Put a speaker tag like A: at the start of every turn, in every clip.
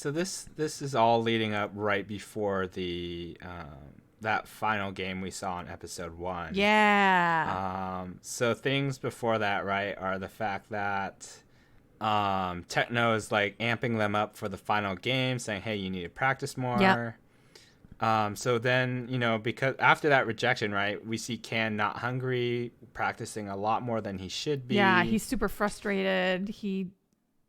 A: So this is all leading up right before the that final game we saw in episode 1.
B: Yeah.
A: So things before that, right, are the fact that Techno is like amping them up for the final game, saying, "Hey, you need to practice
B: Yep.
A: more." So then, because after that rejection, right, we see Can not hungry, practicing a lot more than he should
B: Yeah,
A: be.
B: he's super frustrated.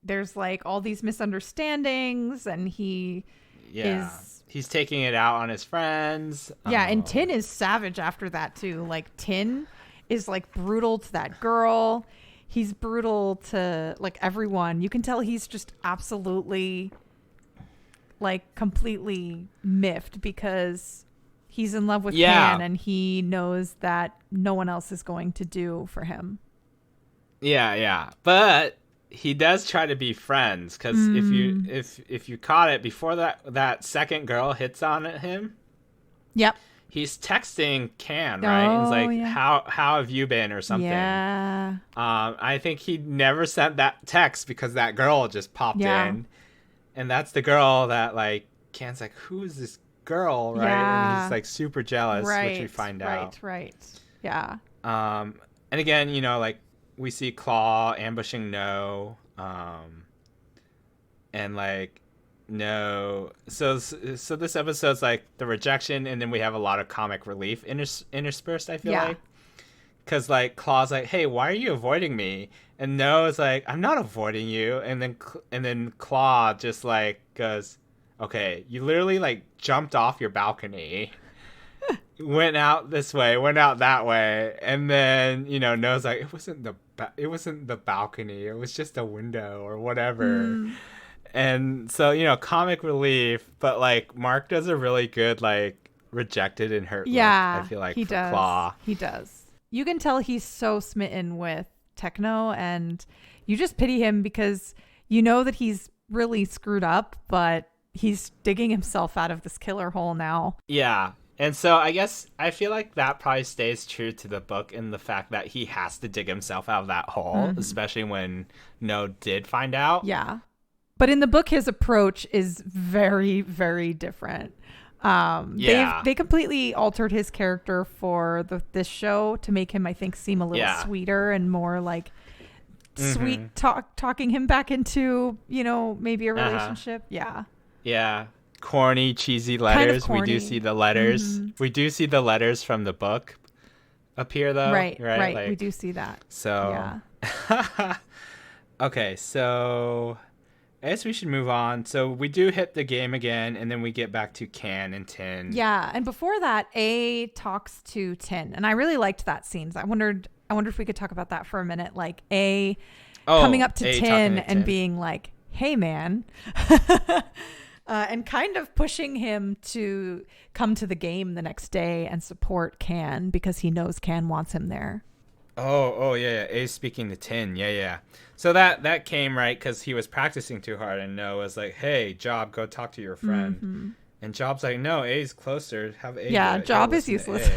B: There's like all these misunderstandings, and he
A: Yeah.
B: is.
A: He's taking it out on his friends.
B: Yeah, and Tin is savage after that too. Like Tin is like brutal to that girl. He's brutal to like everyone. You can tell he's just absolutely like completely miffed because he's in love with Pan, and he knows that no one else is going to do for him.
A: Yeah. But he does try to be friends, because if you caught it before that second girl hits on him.
B: Yep.
A: He's texting Can, right? And he's like,
B: yeah.
A: how have you been, or something.
B: Yeah.
A: I think he never sent that text because that girl just popped in. And that's the girl that, like, Can's like, who is this girl, right? And he's like super jealous, which we find out.
B: Right. Yeah.
A: And again, like, we see Claw ambushing No, and like No. So this episode's like the rejection, and then we have a lot of comic relief interspersed, I feel like. Because, like, Claw's like, hey, why are you avoiding me? And No is like, I'm not avoiding you. And then Claw just, like, goes, okay, you literally, like, jumped off your balcony, went out this way, went out that way. And then, No's like, it wasn't the balcony. It was just a window or whatever. And so, comic relief. But, like, Mark does a really good, like, rejected and hurt look, I feel like,
B: he
A: for
B: does.
A: Claw.
B: He does. You can tell he's so smitten with Techno, and you just pity him because you know that he's really screwed up, but he's digging himself out of this killer hole now.
A: Yeah. And so I feel like that probably stays true to the book in the fact that he has to dig himself out of that hole, especially when No did find out.
B: Yeah. But in the book, his approach is very, very different. They completely altered his character for this show to make him, I think, seem a little sweeter and more like sweet talking him back into, maybe a relationship.
A: Yeah. Corny, cheesy letters. Kind of corny. We do see the letters. We do see the letters from the book appear, though.
B: Right. Like, we do see that.
A: So, okay, so I guess we should move on. So we do hit the game again, and then we get back to Can and Tin.
B: Yeah, and before that, A talks to Tin, and I really liked that scene. I wondered if we could talk about that for a minute. Like A coming up to Tin and being like, "Hey, man," and kind of pushing him to come to the game the next day and support Can because he knows Can wants him there.
A: Oh yeah. A's speaking to Tin. Yeah. So that came right because he was practicing too hard, and No was like, "Hey, Job, go talk to your friend." And Job's like, "No, A's closer. Have A."
B: Yeah, Job is useless.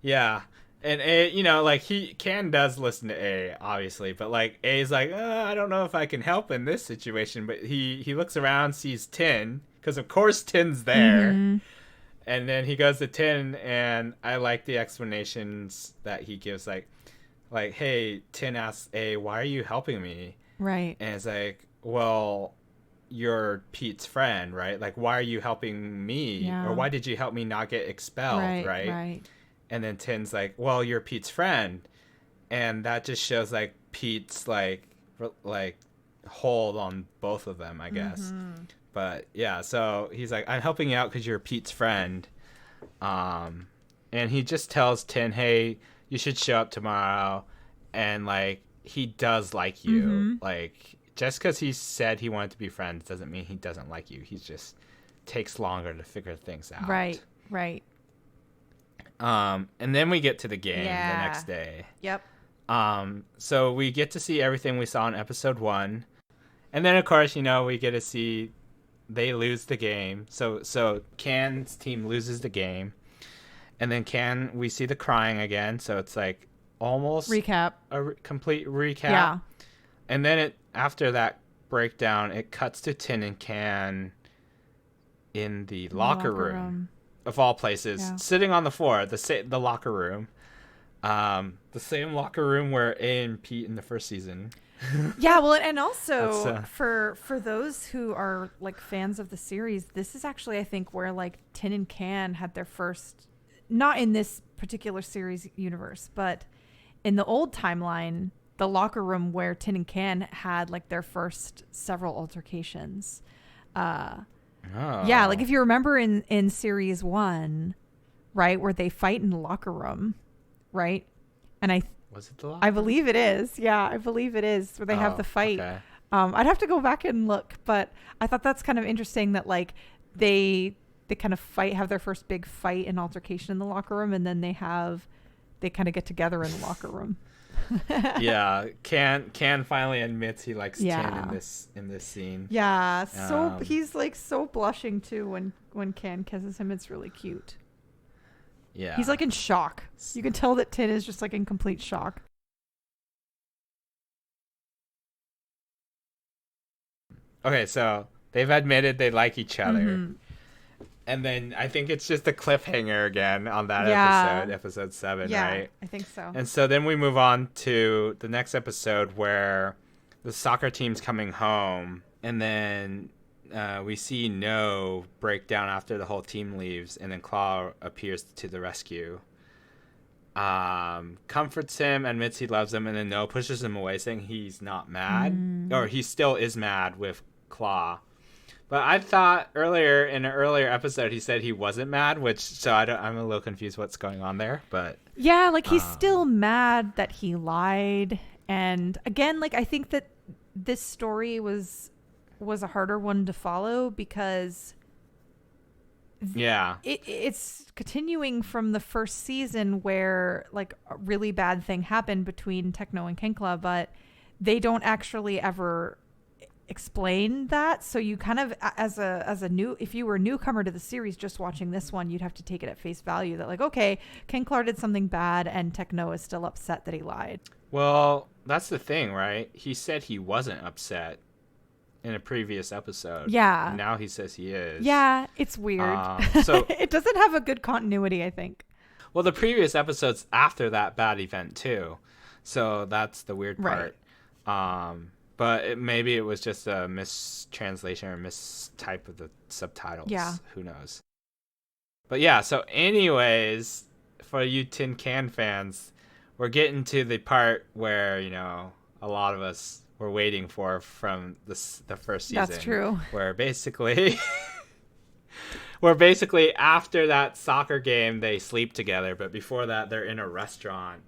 A: Yeah, and A, like Can does listen to A, obviously, but like A's like, I don't know if I can help in this situation. But he looks around, sees Tin, because of course Tin's there. And then he goes to Tin, and I like the explanations that he gives, like, hey, Tin asks A, why are you helping me?
B: Right.
A: And it's like, well, you're Pete's friend, right? Like, why are you helping me?
B: Yeah.
A: Or why did you help me not get expelled, right? And then Tin's like, well, you're Pete's friend. And that just shows, like, Pete's, like hold on both of them, I guess. But yeah, so he's like, I'm helping you out because you're Pete's friend. And he just tells Tin, hey, you should show up tomorrow. And like, he does like you. Like, just because he said he wanted to be friends doesn't mean he doesn't like you. He just takes longer to figure things out.
B: Right.
A: And then we get to the game the next day.
B: Yep.
A: So we get to see everything we saw in episode 1. And then, of course, we get to see they lose the game. So Can's team loses the game. And then we see the crying again. So it's like almost
B: recap.
A: A complete recap.
B: Yeah.
A: And then after that breakdown, it cuts to Tin and Can in the locker room of all places, sitting on the floor, the locker room. The same locker room where A and Pete in the first season.
B: Yeah, well, and also for those who are like fans of the series, this is actually, I think, where like Tin and Can had their first, not in this particular series universe, but in the old timeline, the locker room where Tin and Can had like their first several altercations. Yeah, like if you remember in series 1, right, where they fight in the locker room, right? And
A: was it the locker
B: room? I believe it is. Yeah, I believe it is where they have the fight. Okay. I'd have to go back and look, but I thought that's kind of interesting that like they kind of have their first big fight and altercation in the locker room, and then they kind of get together in the locker room.
A: Yeah, Can finally admits he likes Tin in this scene.
B: Yeah, so he's like so blushing too when Can kisses him. It's really cute.
A: Yeah,
B: he's like in shock. You can tell that Tin is just like in complete shock.
A: Okay, so they've admitted they like each other. Mm-hmm. And then I think it's just a cliffhanger again on that episode 7, right?
B: I think so.
A: And so then we move on to the next episode where the soccer team's coming home, and then we see No break down after the whole team leaves, and then Claw appears to the rescue. Comforts him, admits he loves him, and then No pushes him away, saying he's not mad, or he still is mad with Claw. But I thought in an earlier episode he said he wasn't mad, I'm a little confused what's going on there. But
B: yeah, like he's still mad that he lied, and again, like I think that this story was a harder one to follow because it's continuing from the first season where like a really bad thing happened between Techno and Kenkla, but they don't actually ever explain that. So you kind of, if you were a newcomer to the series just watching this one, you'd have to take it at face value that like, okay, Kenkla did something bad and Techno is still upset that he lied.
A: Well, that's the thing, right? He said he wasn't upset in a previous episode.
B: Yeah.
A: Now he says he is.
B: Yeah, it's weird. So it doesn't have a good continuity, I think.
A: Well, the previous episode's after that bad event too. So that's the weird part. Right. But maybe it was just a mistranslation or mistype of the subtitles. Yeah. Who knows? But yeah, so anyways, for you Tin Can fans, we're getting to the part where, a lot of us were waiting for from the first season.
B: That's true.
A: Where basically after that soccer game, they sleep together. But before that, they're in a restaurant.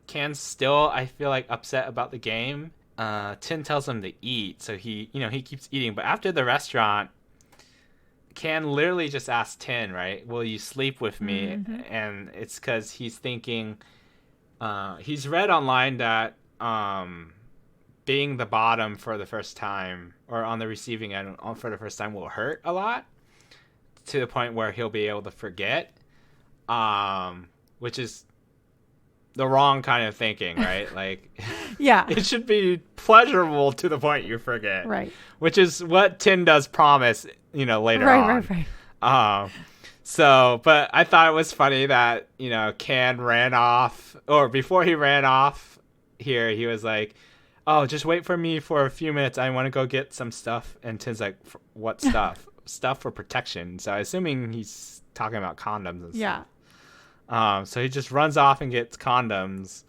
A: Can's still, I feel like, upset about the game. Tin tells him to eat, so he keeps eating. But after the restaurant, Can literally just asks Tin, right, will you sleep with me? Mm-hmm. And it's because he's thinking, he's read online that being the bottom for the first time, or on the receiving end for the first time, will hurt a lot, to the point where he'll be able to forget, which is the wrong kind of thinking, right? Like,
B: yeah,
A: it should be pleasurable to the point you forget,
B: right?
A: Which is what Tin does promise, later on. Right. So, but I thought it was funny that Can ran off, or before he ran off here, he was like, "Oh, just wait for me for a few minutes. I want to go get some stuff." And Tin's like, "What stuff?" Stuff for protection. So, assuming he's talking about condoms and stuff. So he just runs off and gets condoms.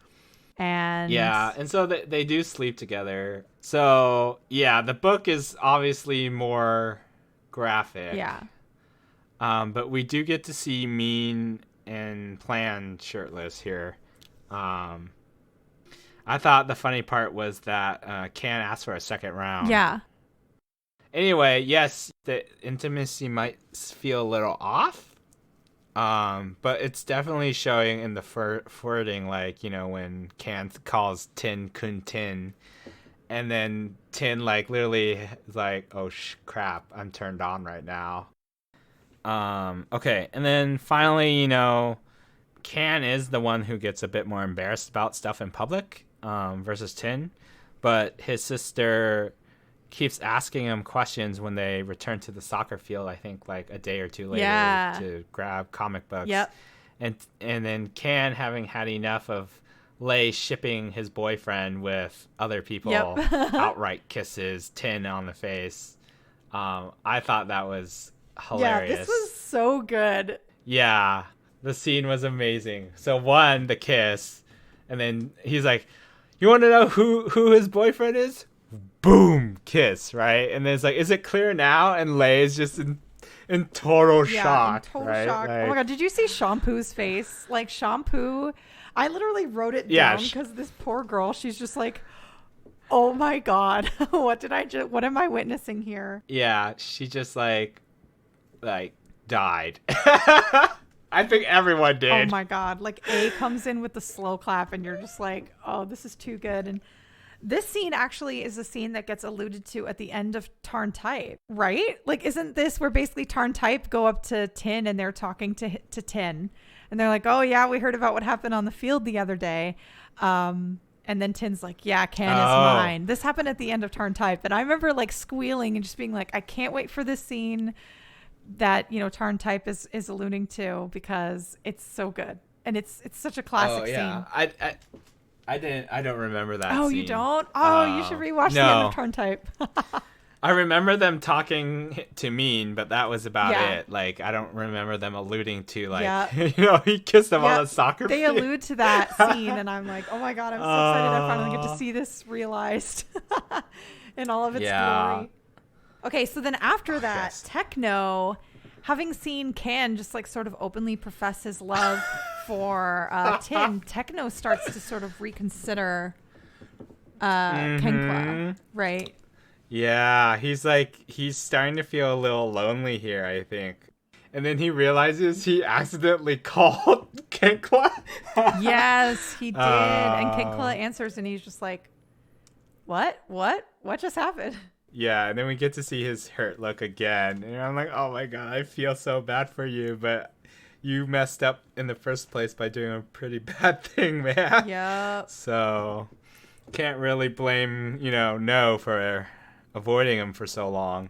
A: And so they do sleep together. So, yeah, the book is obviously more graphic.
B: Yeah.
A: But we do get to see Mean and Plan shirtless here. I thought the funny part was that Can asked for a second round.
B: Yeah.
A: Anyway, yes, the intimacy might feel a little off. But it's definitely showing in the flirting, like, when Can calls Tin Kun Tin, and then Tin, like, literally is like, oh, crap, I'm turned on right now. Okay, and then finally, Can is the one who gets a bit more embarrassed about stuff in public, versus Tin, but his sister keeps asking him questions when they return to the soccer field, I think like a day or two later to grab comic books.
B: Yep.
A: And then Can, having had enough of Lei shipping his boyfriend with other people, outright kisses Tin on the face. I thought that was hilarious.
B: Yeah, this was so good.
A: Yeah, the scene was amazing. So one, the kiss, and then he's like, you want to know who his boyfriend is? Boom, kiss, right? And then it's like, is it clear now? And Lei is just in total shock.
B: In total
A: right?
B: shock.
A: Like,
B: oh my god, did you see Shampoo's face? Like Shampoo, I literally wrote it down because this poor girl, she's just like, oh my god, what am I witnessing here?
A: Yeah, she just like died. I think everyone did.
B: Oh my god, like A comes in with the slow clap and you're just like, oh, this is too good. And this scene actually is a scene that gets alluded to at the end of Tarn Type, right? Like, isn't this where basically Tarn Type go up to Tin and they're talking to Tin, and they're like, "Oh yeah, we heard about what happened on the field the other day," and then Tin's like, "Yeah, Can is mine." This happened at the end of Tarn Type, and I remember like squealing and just being like, "I can't wait for this scene that Tarn Type is alluding to because it's so good and it's such a classic scene."
A: I don't remember that
B: scene. You don't? Oh, you should rewatch the end of Tarn Type.
A: I remember them talking to Mean, but that was about it. Like, I don't remember them alluding to, like, he kissed them on the soccer
B: field. They allude to that scene, and I'm like, oh my god, I'm so excited I finally get to see this realized in all of its glory. Okay, so then after that, Techno, having seen Can just like sort of openly profess his love for Tin, Techno starts to sort of reconsider Kenkla, right?
A: Yeah, he's starting to feel a little lonely here, I think. And then he realizes he accidentally called Kenkla.
B: Yes, he did. And Kenkla answers and he's just like, what just happened?
A: Yeah, and then we get to see his hurt look again. And I'm like, oh my god, I feel so bad for you, but you messed up in the first place by doing a pretty bad thing, man.
B: Yeah.
A: So, can't really blame, No for avoiding him for so long.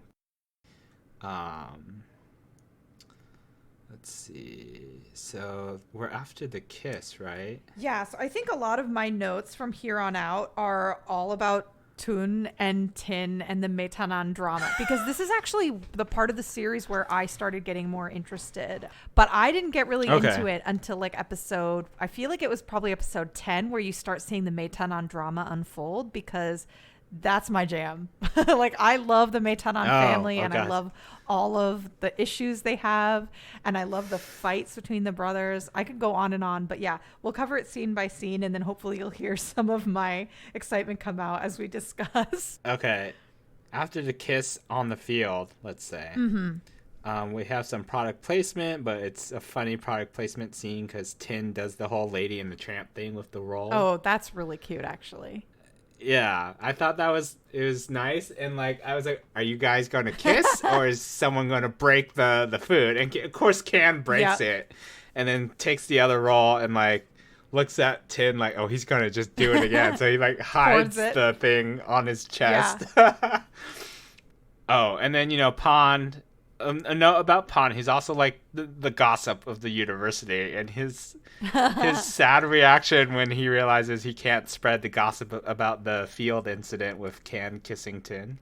A: Let's see. So, we're after the kiss, right?
B: Yeah, so I think a lot of my notes from here on out are all about Tun and Tin and the Metanan drama, because this is actually the part of the series where I started getting more interested, but I didn't get really into it until like I feel like it was probably episode 10 where you start seeing the Metanan drama unfold, because that's my jam. Like, I love the Metanan family, and I love all of the issues they have, and I love the fights between the brothers. I could go on and on, but yeah, we'll cover it scene by scene, and then hopefully you'll hear some of my excitement come out as we discuss.
A: Okay. After the kiss on the field, let's say, we have some product placement, but it's a funny product placement scene because Tin does the whole Lady and the Tramp thing with the roll.
B: Oh, that's really cute, actually.
A: Yeah, I thought it was nice, and like I was like, are you guys going to kiss or is someone going to break the food? And of course Can breaks it and then takes the other roll and like looks at Tin like, oh, he's going to just do it again. So he like hides the thing on his chest. Yeah. Oh, and then Pond, a note about Pond, he's also like the gossip of the university, and his sad reaction when he realizes he can't spread the gossip about the field incident with Can kissing Tin.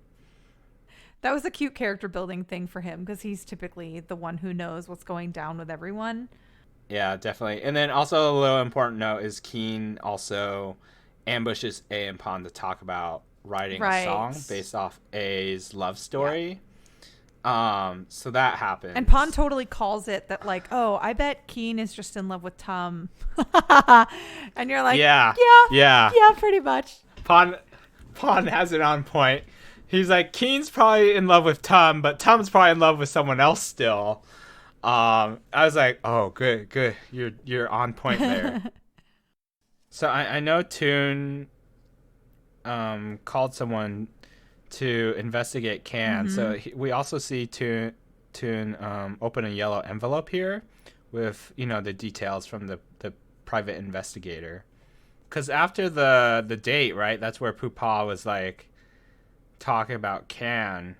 B: That was a cute character building thing for him, because he's typically the one who knows what's going down with everyone.
A: Yeah, definitely. And then also a little important note is Keen also ambushes A and Pond to talk about writing a song based off A's love story. Yeah. So that happens.
B: And Pond totally calls it that, like, oh, I bet Keen is just in love with Tom. And you're like, yeah, pretty much.
A: Pond has it on point. He's like, Keen's probably in love with Tom, but Tom's probably in love with someone else still. I was like, oh, good. You're on point there. So I know Tune called someone to investigate Can. So we also see Tune open a yellow envelope here with the details from the private investigator. because after the date, right? That's where Pupa was like talking about Can.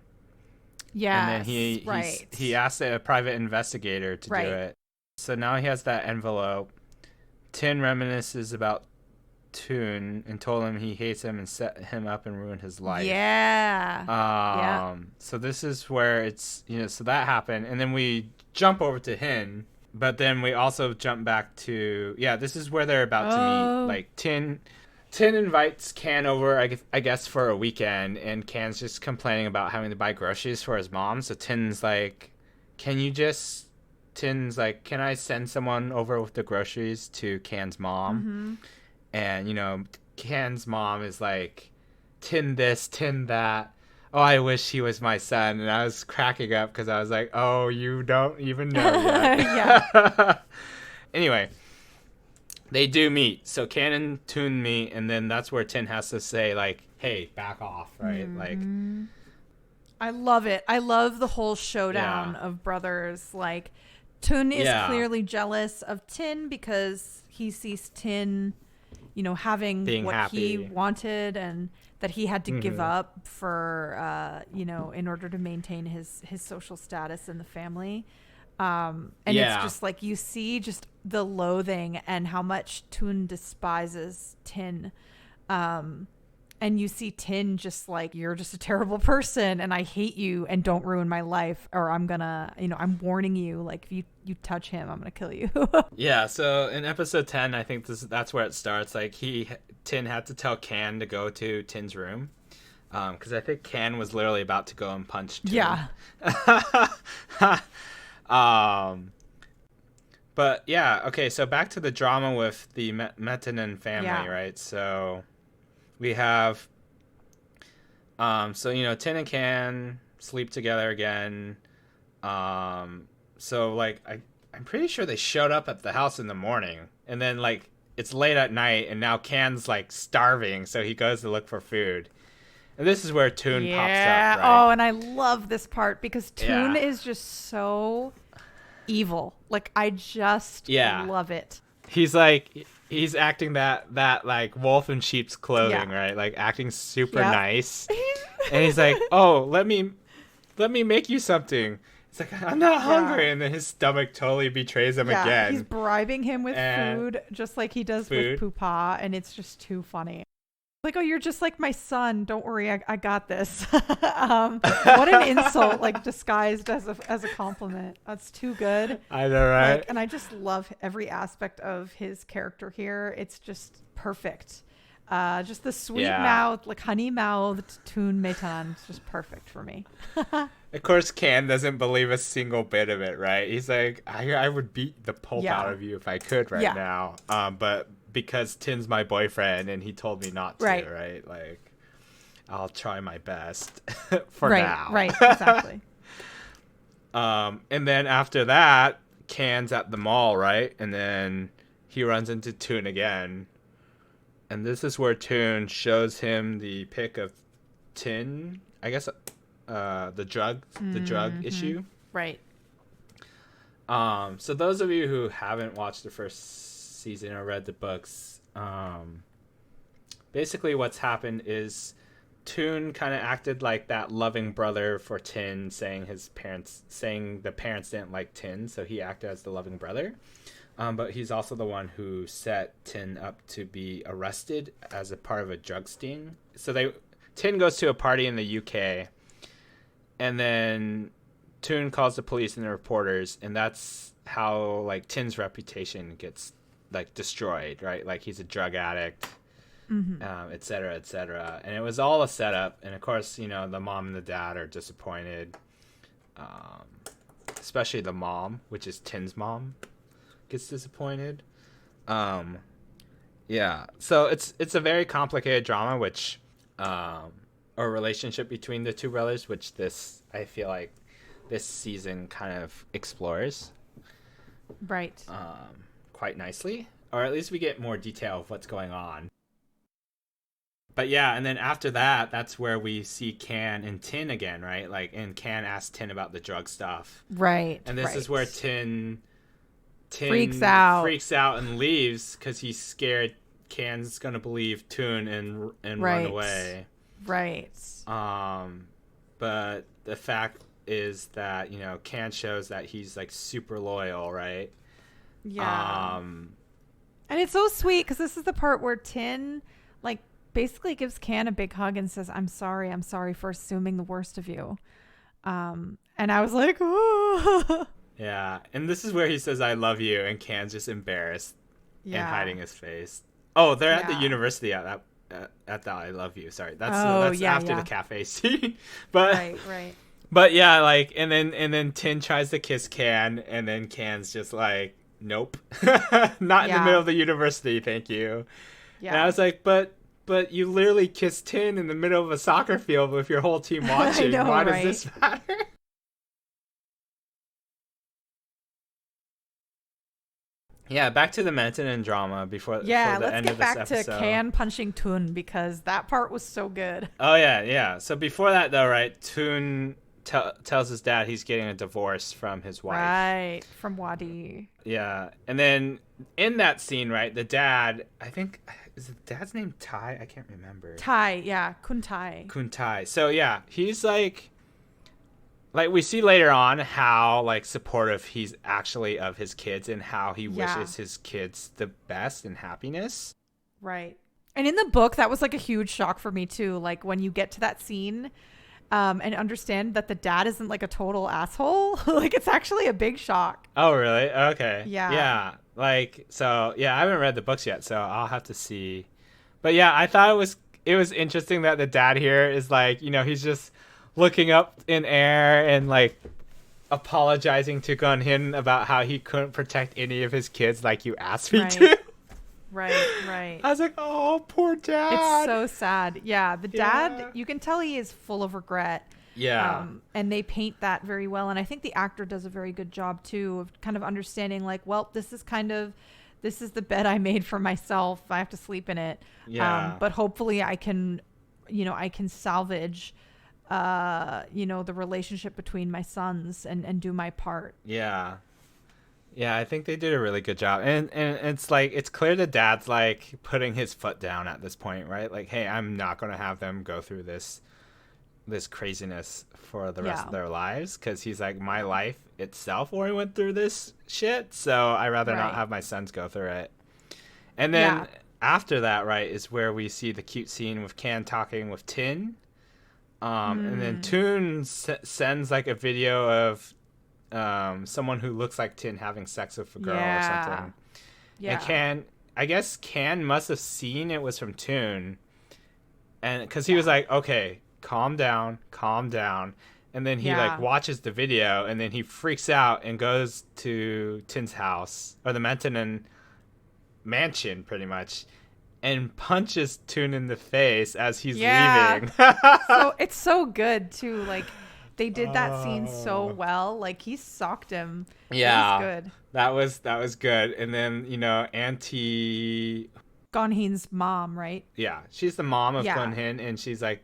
B: Yeah.
A: And then he asked a private investigator to do it. So now he has that envelope. Tin reminisces about Toon and told him he hates him and set him up and ruined his life.
B: Yeah.
A: So this is where it's, so that happened. And then we jump over to Hin. But then we also jump back to, this is where they're about to meet. Like, Tin invites Can over, I guess, for a weekend. And Can's just complaining about having to buy groceries for his mom. So Tin's like, can I send someone over with the groceries to Can's mom? And, Can's mom is like, Tin this, Tin that. Oh, I wish he was my son. And I was cracking up because I was like, oh, you don't even know yet.
B: Yeah.
A: Anyway, they do meet. So Can and Toon meet, and then that's where Tin has to say, like, hey, back off, right? Like,
B: I love it. I love the whole showdown of brothers. Like, Toon is clearly jealous of Tin because he sees Tin, having
A: being
B: what
A: happy.
B: he wanted and that he had to give up for, in order to maintain his social status in the family. And it's just like you see just the loathing and how much Toon despises Tin. And you see Tin just like, you're just a terrible person and I hate you and don't ruin my life, or I'm gonna, I'm warning you, like if you touch him, I'm gonna kill you.
A: Yeah, so in episode 10, I think that's where it starts. Like Tin had to tell Can to go to Tin's room. Because I think Can was literally about to go and punch Tin.
B: Yeah.
A: But yeah, okay, so back to the drama with the Metanen family, right? So we have, Tin and Can sleep together again. So like, I'm pretty sure they showed up at the house in the morning, and then like it's late at night, and now Can's like starving, so he goes to look for food. And this is where Toon pops up, right?
B: Oh, and I love this part because Toon is just so evil. Like, I just love it.
A: He's acting that like wolf in sheep's clothing, right? Like acting super nice. And he's like, "Oh, let me make you something." It's like, "I'm not hungry," and then his stomach totally betrays him again.
B: He's bribing him with food, just like he does with Pupa, and it's just too funny. Like, "Oh, you're just like my son. Don't worry, I got this." What an insult, like disguised as a compliment. That's too good.
A: I know, right?
B: Like, and I just love every aspect of his character here. It's just perfect. Just the sweet mouth, like honey mouthed Toon Metan. It's just perfect for me.
A: Of course, Can doesn't believe a single bit of it, right? He's like, I would beat the pulp out of you if I could now. But because Tin's my boyfriend and he told me not to, right? Like, I'll try my best for now.
B: Right, exactly.
A: And then after that, Can's at the mall, right? And then he runs into Toon again. And this is where Toon shows him the pic of Tin, I guess, the drug issue.
B: Right.
A: So those of you who haven't watched the first season or read the books, basically what's happened is Toon kind of acted like that loving brother for Tin, saying the parents didn't like Tin, so he acted as the loving brother. But he's also the one who set Tin up to be arrested as a part of a drug sting. So Tin goes to a party in the UK, and then Toon calls the police and the reporters, and that's how like Tin's reputation gets like destroyed, right? Like he's a drug addict, et cetera, et cetera. And it was all a setup. And of course, the mom and the dad are disappointed, especially the mom, which is Tin's mom, gets disappointed. So it's a very complicated drama, which or relationship between the two brothers, which I feel like this season kind of explores quite nicely, or at least we get more detail of what's going on. But and then after that, that's where we see Can and Tin again, right? Like, and Can asks Tin about the drug stuff,
B: right?
A: And this is where Tin
B: freaks out
A: and leaves because he's scared Can's gonna believe Toon and
B: Right.
A: run away.
B: Right.
A: But the fact is that, you know, Can shows that he's like super loyal, right?
B: Yeah. And it's so sweet because this is the part where Tin, like, basically gives Can a big hug and says, I'm sorry for assuming the worst of you. And I was like, oh.
A: Yeah, and this is where he says I love you, and Can's just embarrassed and hiding his face. Oh, they're at the university at that I love you. Sorry, that's after the cafe scene. But
B: right.
A: But yeah, like, and then Tin tries to kiss Can, and then Can's just like, nope, not in the middle of the university, thank you. Yeah. And I was like, but you literally kissed Tin in the middle of a soccer field with your whole team watching. I know, Why does this matter? Yeah, back to the Mentanen drama before the end of this episode.
B: Let's get back to Can punching Toon because that part was so good.
A: Oh, yeah. So before that, though, right, Toon tells his dad he's getting a divorce from his wife.
B: Right, from Wadi.
A: Yeah, and then in that scene, right, the dad, I think, is the dad's name Tai? I can't remember.
B: Tai, yeah, Kuntai.
A: Kuntai. So, yeah, he's like we see later on how like supportive he's actually of his kids and how he wishes his kids the best and happiness.
B: Right. And in the book, that was like a huge shock for me too. Like when you get to that scene and understand that the dad isn't like a total asshole, like it's actually a big shock.
A: Oh, really? Okay.
B: Yeah.
A: Yeah. Like, so yeah, I haven't read the books yet, so I'll have to see. But yeah, I thought it was interesting that the dad here is like, you know, he's just looking up in air and like apologizing to Gun-Hin about how he couldn't protect any of his kids like you asked me to.
B: Right.
A: I was like, oh, poor dad.
B: It's so sad. Yeah, the dad, you can tell he is full of regret.
A: Yeah.
B: And they paint that very well. And I think the actor does a very good job too of kind of understanding like, well, this is the bed I made for myself. I have to sleep in it.
A: Yeah.
B: But hopefully I can salvage the relationship between my sons and do my part.
A: Yeah, I think they did a really good job, and it's like it's clear the dad's like putting his foot down at this point, right? Like, hey, I'm not gonna have them go through this craziness for the rest of their lives, because he's like, my life itself already went through this shit, so I rather not have my sons go through it. And then after that, right, is where we see the cute scene with Can talking with Tin. And then Toon sends like a video of someone who looks like Tin having sex with a girl or something. Yeah. And Can must have seen it was from Toon, and because he was like, okay, calm down, and then he like watches the video, and then he freaks out and goes to Tin's house, or the Mentanen mansion, pretty much, and punches Toon in the face as he's leaving.
B: So it's so good too. Like they did that scene so well. Like he socked him.
A: Yeah,
B: good.
A: That was good. And then Auntie
B: Gun-Hin's mom, right?
A: Yeah, she's the mom of Gun-Hin, and she's like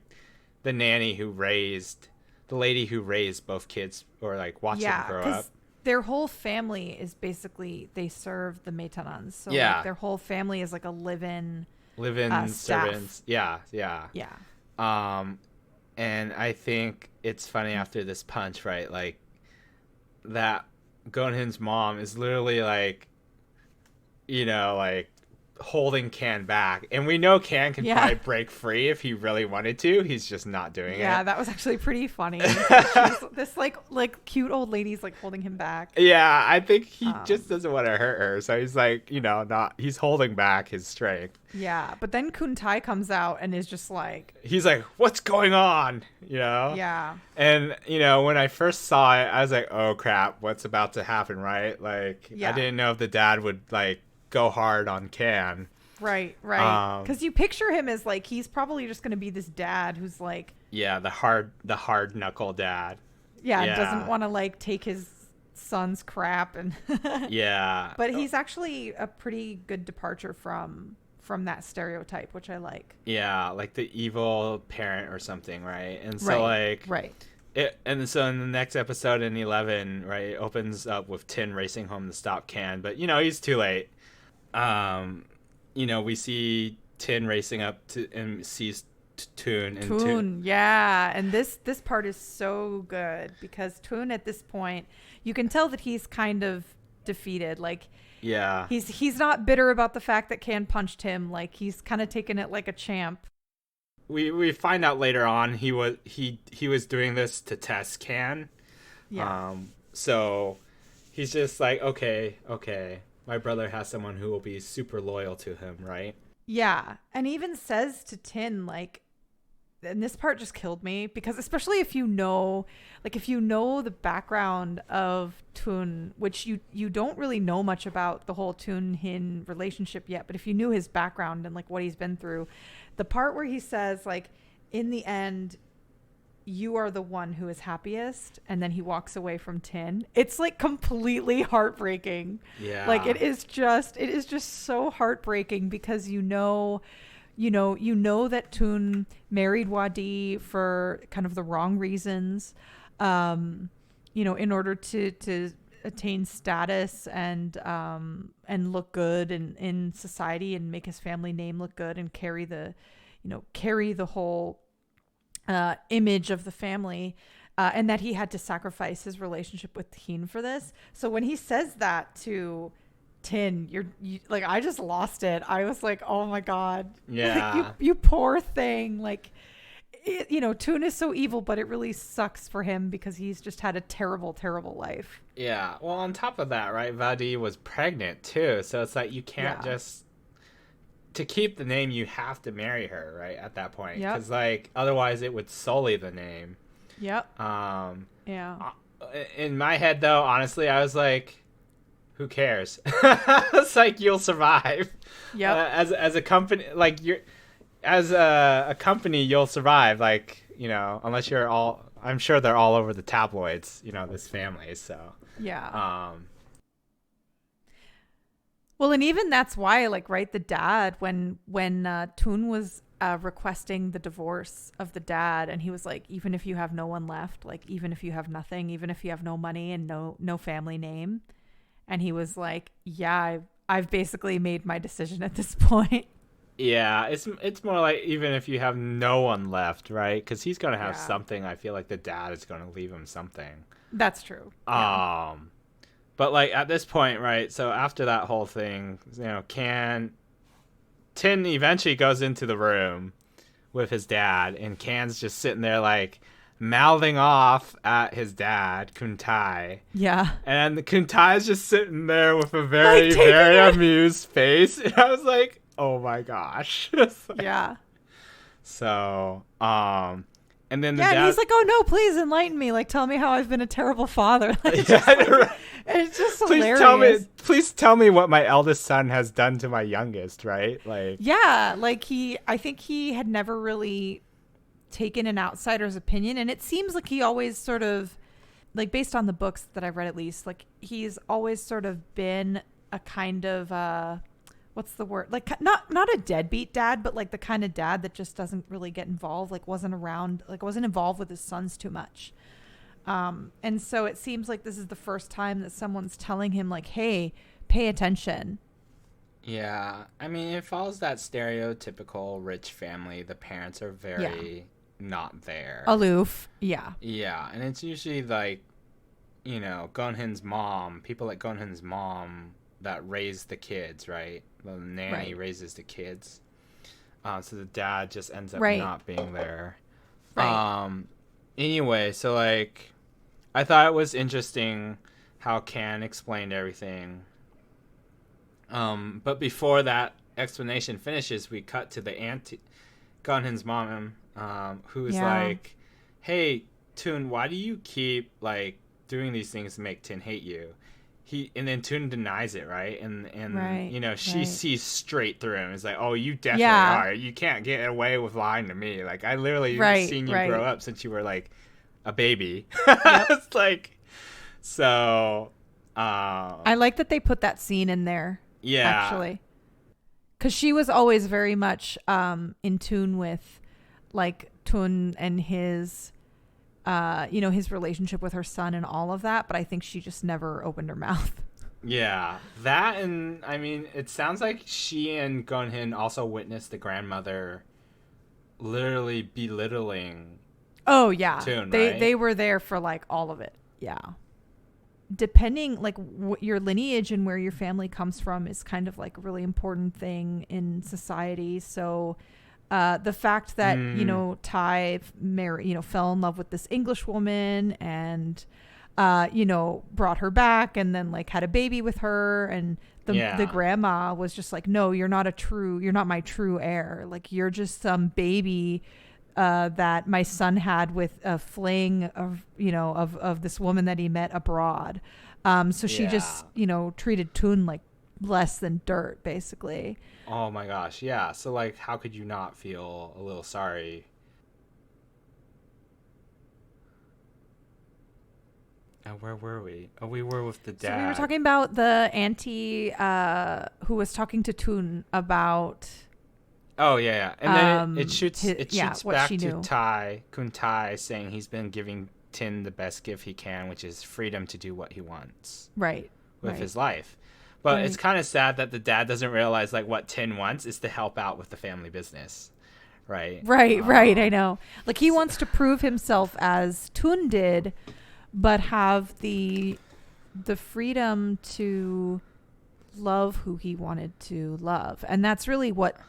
A: the nanny the lady who raised both kids, or like watched them grow up.
B: Their whole family is basically, they serve the Meitanans. So like, their whole family is like a live-in
A: servants. Yeah. And I think it's funny after this punch, right? Like that Gun-Hin's mom is literally like, like holding Can back, and we know Can can probably break free if he really wanted to. He's just not doing it.
B: Yeah, that was actually pretty funny. This like cute old lady's like holding him back.
A: Yeah, I think he just doesn't want to hurt her, so he's like, he's holding back his strength.
B: Yeah, but then Kuntai comes out and is just like,
A: he's like, what's going on? Yeah. And when I first saw it, I was like, oh crap, what's about to happen, right? Like, I didn't know if the dad would like go hard on Can.
B: Right. Because you picture him as like, he's probably just going to be this dad who's like,
A: the hard knuckle dad.
B: Yeah. Doesn't want to like take his son's crap and but he's actually a pretty good departure from that stereotype, which I like.
A: Yeah, like the evil parent or something, right? And so and so in the next episode in 11, right, it opens up with Tin racing home to stop Can, but he's too late. we see Tin racing up to and sees Toon, and
B: Toon, yeah. And this part is so good because Toon at this point, you can tell that he's kind of defeated. Like,
A: yeah,
B: he's not bitter about the fact that Can punched him. Like, he's kind of taken it like a champ.
A: we find out later on he was doing this to test Can.
B: Yeah.
A: So he's just like, okay, my brother has someone who will be super loyal to him, right?
B: Yeah. And even says to Tin, like, and this part just killed me because especially if you know the background of Toon, which you don't really know much about the whole Toon Hin relationship yet, but if you knew his background and like what he's been through, the part where he says like, in the end, you are the one who is happiest, and then he walks away from Tin, it's like completely heartbreaking.
A: Yeah,
B: Like it is just so heartbreaking because you know that Toon married Wadi for kind of the wrong reasons, in order to attain status and look good in society and make his family name look good and carry the whole image of the family, and that he had to sacrifice his relationship with Hin for this. So when he says that to Tin, like, I just lost it. I was like, oh my God.
A: Yeah.
B: Like, you poor thing. Like, Toon is so evil, but it really sucks for him because he's just had a terrible, terrible life.
A: Yeah. Well, on top of that, right, Vadi was pregnant too. So it's like you can't just, to keep the name, you have to marry her, right, at that point.
B: Yep.
A: Because like otherwise it would sully the name.
B: Yep.
A: Yeah. In my head though, honestly, I was like, who cares? It's like, you'll survive.
B: Yep.
A: As a company, like as a company, you'll survive. Like, unless you're all, I'm sure they're all over the tabloids. This family. So
B: yeah. Well, and even that's why, like, right, the dad, when Toon was requesting the divorce of the dad, and he was like, even if you have no one left, like, even if you have nothing, even if you have no money and no family name. And he was like, yeah, I've basically made my decision at this point.
A: Yeah, it's more like even if you have no one left, right? Because he's going to have something. I feel like the dad is going to leave him something.
B: That's true. Yeah.
A: But like at this point, right? So after that whole thing, Tin eventually goes into the room with his dad, and Can's just sitting there like mouthing off at his dad, Kuntai.
B: Yeah.
A: And Kuntai's just sitting there with a very, very amused face. And I was like, oh my gosh.
B: Yeah.
A: So, and then the dad...
B: and he's like, oh no, please enlighten me. Like, tell me how I've been a terrible father. Like, it's just hilarious.
A: Please tell me what my eldest son has done to my youngest, right? Like,
B: yeah, like I think he had never really taken an outsider's opinion, and it seems like he always sort of, like, based on the books that I've read at least, like, he's always sort of been a kind of what's the word, like, not a deadbeat dad, but like the kind of dad that just doesn't really get involved, like wasn't involved with his sons too much, and so it seems like this is the first time that someone's telling him, like, hey, pay attention.
A: Yeah, I mean, it follows that stereotypical rich family. The parents are very not there.
B: Aloof. Yeah.
A: Yeah, and it's usually like, Gonhin's mom, people like Gonhin's mom that raise the kids, right? The nanny raises the kids. So the dad just ends up not being there.
B: Right.
A: Anyway, so like, I thought it was interesting how Can explained everything. But before that explanation finishes, we cut to the auntie, Gonhin's mom, who's like, hey, Toon, why do you keep, like, doing these things to make Tin hate you? And then Toon denies it, right? And she sees straight through him. It's like, oh, you definitely are. You can't get away with lying to me. Like, I literally seen you grow up since you were, like, a baby. It's like, so... I
B: like that they put that scene in there.
A: Yeah.
B: Actually. Because she was always very much in tune with, like, Toon and his... his relationship with her son and all of that, but I think she just never opened her mouth.
A: Yeah, that, and I mean, it sounds like she and Gonhin also witnessed the grandmother literally belittling
B: Oh yeah,
A: Toon,
B: they
A: right?
B: were there for like all of it. Yeah, depending like what your lineage and where your family comes from is kind of like a really important thing in society. So the fact that
A: Mm,
B: fell in love with this English woman and brought her back and then like had a baby with her, and the
A: yeah.
B: grandma was just like, no, you're not my true heir. Like you're just some baby that my son had with a fling of of this woman that he met abroad. So she
A: Yeah.
B: just treated Toon like less than dirt, basically.
A: Oh my gosh, yeah. So like, how could you not feel a little sorry? Where were we? Oh, we were with the
B: So we were
A: dad.
B: talking about the auntie who was talking to Toon about
A: Oh yeah, yeah. And then it shoots
B: his,
A: it
B: yeah,
A: shoots
B: what she
A: back to
B: knew.
A: Kuntai saying he's been giving Tin the best gift he can, which is freedom to do what he wants
B: Right,
A: with
B: right,
A: his life. But it's
B: right.
A: kind of sad that the dad doesn't realize like what Tin wants is to help out with the family business, right?
B: Right, right. I know. Like he wants to prove himself as Toon did, but have the freedom to love who he wanted to love. And that's really what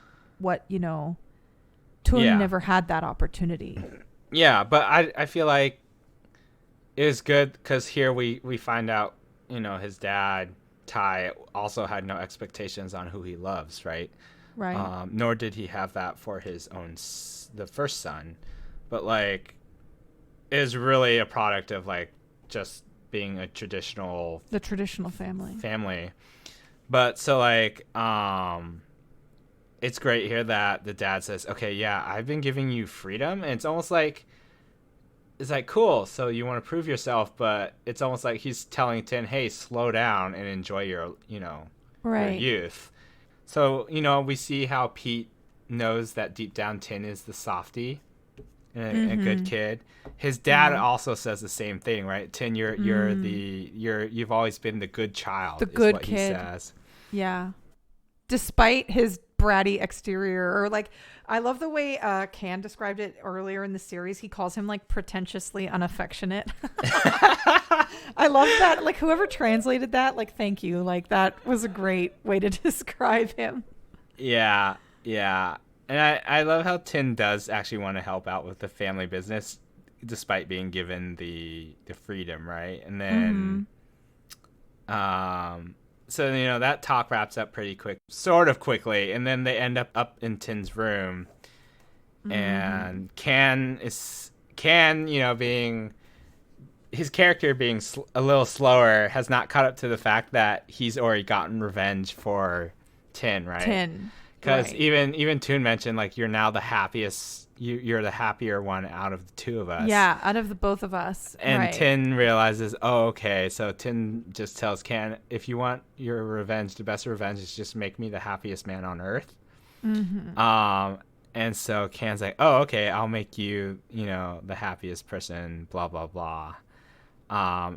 B: Toon
A: Yeah.
B: never had that opportunity.
A: Yeah, but I feel like it was good because here we find out, his dad, Ty, also had no expectations on who he loves, right?
B: Right.
A: Nor did he have that for his own, the first son. But, like, it is really a product of, like, just being a traditional
B: The traditional family.
A: family. But, so, like, it's great here that the dad says, okay, yeah, I've been giving you freedom. And it's almost like, it's like, cool, so you want to prove yourself, but it's almost like he's telling Tin, hey, slow down and enjoy your
B: Right.
A: youth. So, we see how Pete knows that deep down Tin is the softie and a good
B: Mm-hmm.
A: kid. His dad
B: Right.
A: also says the same thing, right? Tin,
B: Mm.
A: you've always been the good child,
B: The
A: is
B: good
A: what he
B: kid.
A: says.
B: Yeah. Despite his bratty exterior, or like I love the way Can described it earlier in the series. He calls him like pretentiously unaffectionate. I love that. Like whoever translated that, like thank you. Like that was a great way to describe him.
A: Yeah, yeah. And I love how Tin does actually want to help out with the family business despite being given the freedom, right? And
B: Mm-hmm.
A: then so that talk wraps up pretty quick, sort of quickly, and then they end up in Tin's room,
B: Mm-hmm.
A: and Can, being his character being a little slower, has not caught up to the fact that he's already gotten revenge for Tin, right?
B: 10.
A: Because
B: Right.
A: even Toon mentioned like you're now the happiest. You're the happier one out of the two of us.
B: Yeah, out of the both of us.
A: And
B: Right.
A: Tin realizes, oh, okay. So Tin just tells Can, if you want your revenge, the best revenge is just make me the happiest man on earth.
B: Mm-hmm.
A: Um, and so Can's like, oh, okay, I'll make you, the happiest person. Blah blah blah.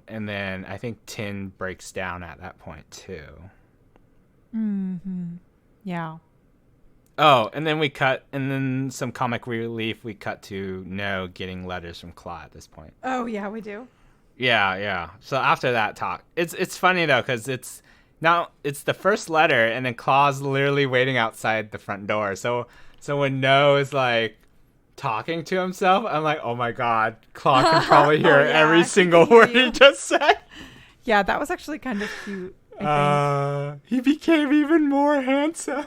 A: And then I think Tin breaks down at that point too.
B: Mm-hmm. Yeah.
A: Oh, and then and then some comic relief. We cut to No getting letters from Claw at this point.
B: Oh yeah, we do.
A: Yeah, yeah. So after that talk, it's funny though because it's the first letter, and then Claw's literally waiting outside the front door. So when No is like talking to himself, I'm like, oh my god, Claw can probably hear
B: Oh
A: every
B: yeah, he
A: single
B: can hear
A: word he
B: you.
A: just said.
B: Yeah, that was actually kind of cute, I think.
A: He became even more handsome.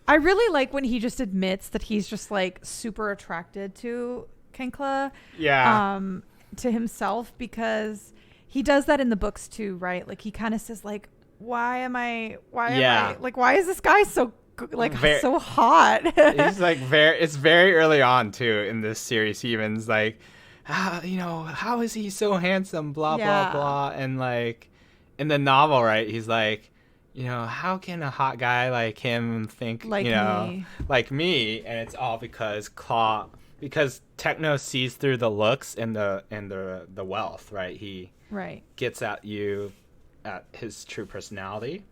B: I really like when he just admits that he's just like super attracted to Kenkla,
A: Yeah,
B: um, to himself, because he does that in the books too, right? Like he kind of says like,
A: yeah.
B: why is this guy so like
A: Very,
B: so hot?
A: He's like it's very early on too in this series. He even's like, how is he so handsome? Blah blah
B: Yeah,
A: blah. And like in the novel, right? He's like, how can a hot guy like him think,
B: like me.
A: like me? And it's all because Techno sees through the looks and the wealth, right? He
B: Right.
A: gets at you at his true personality.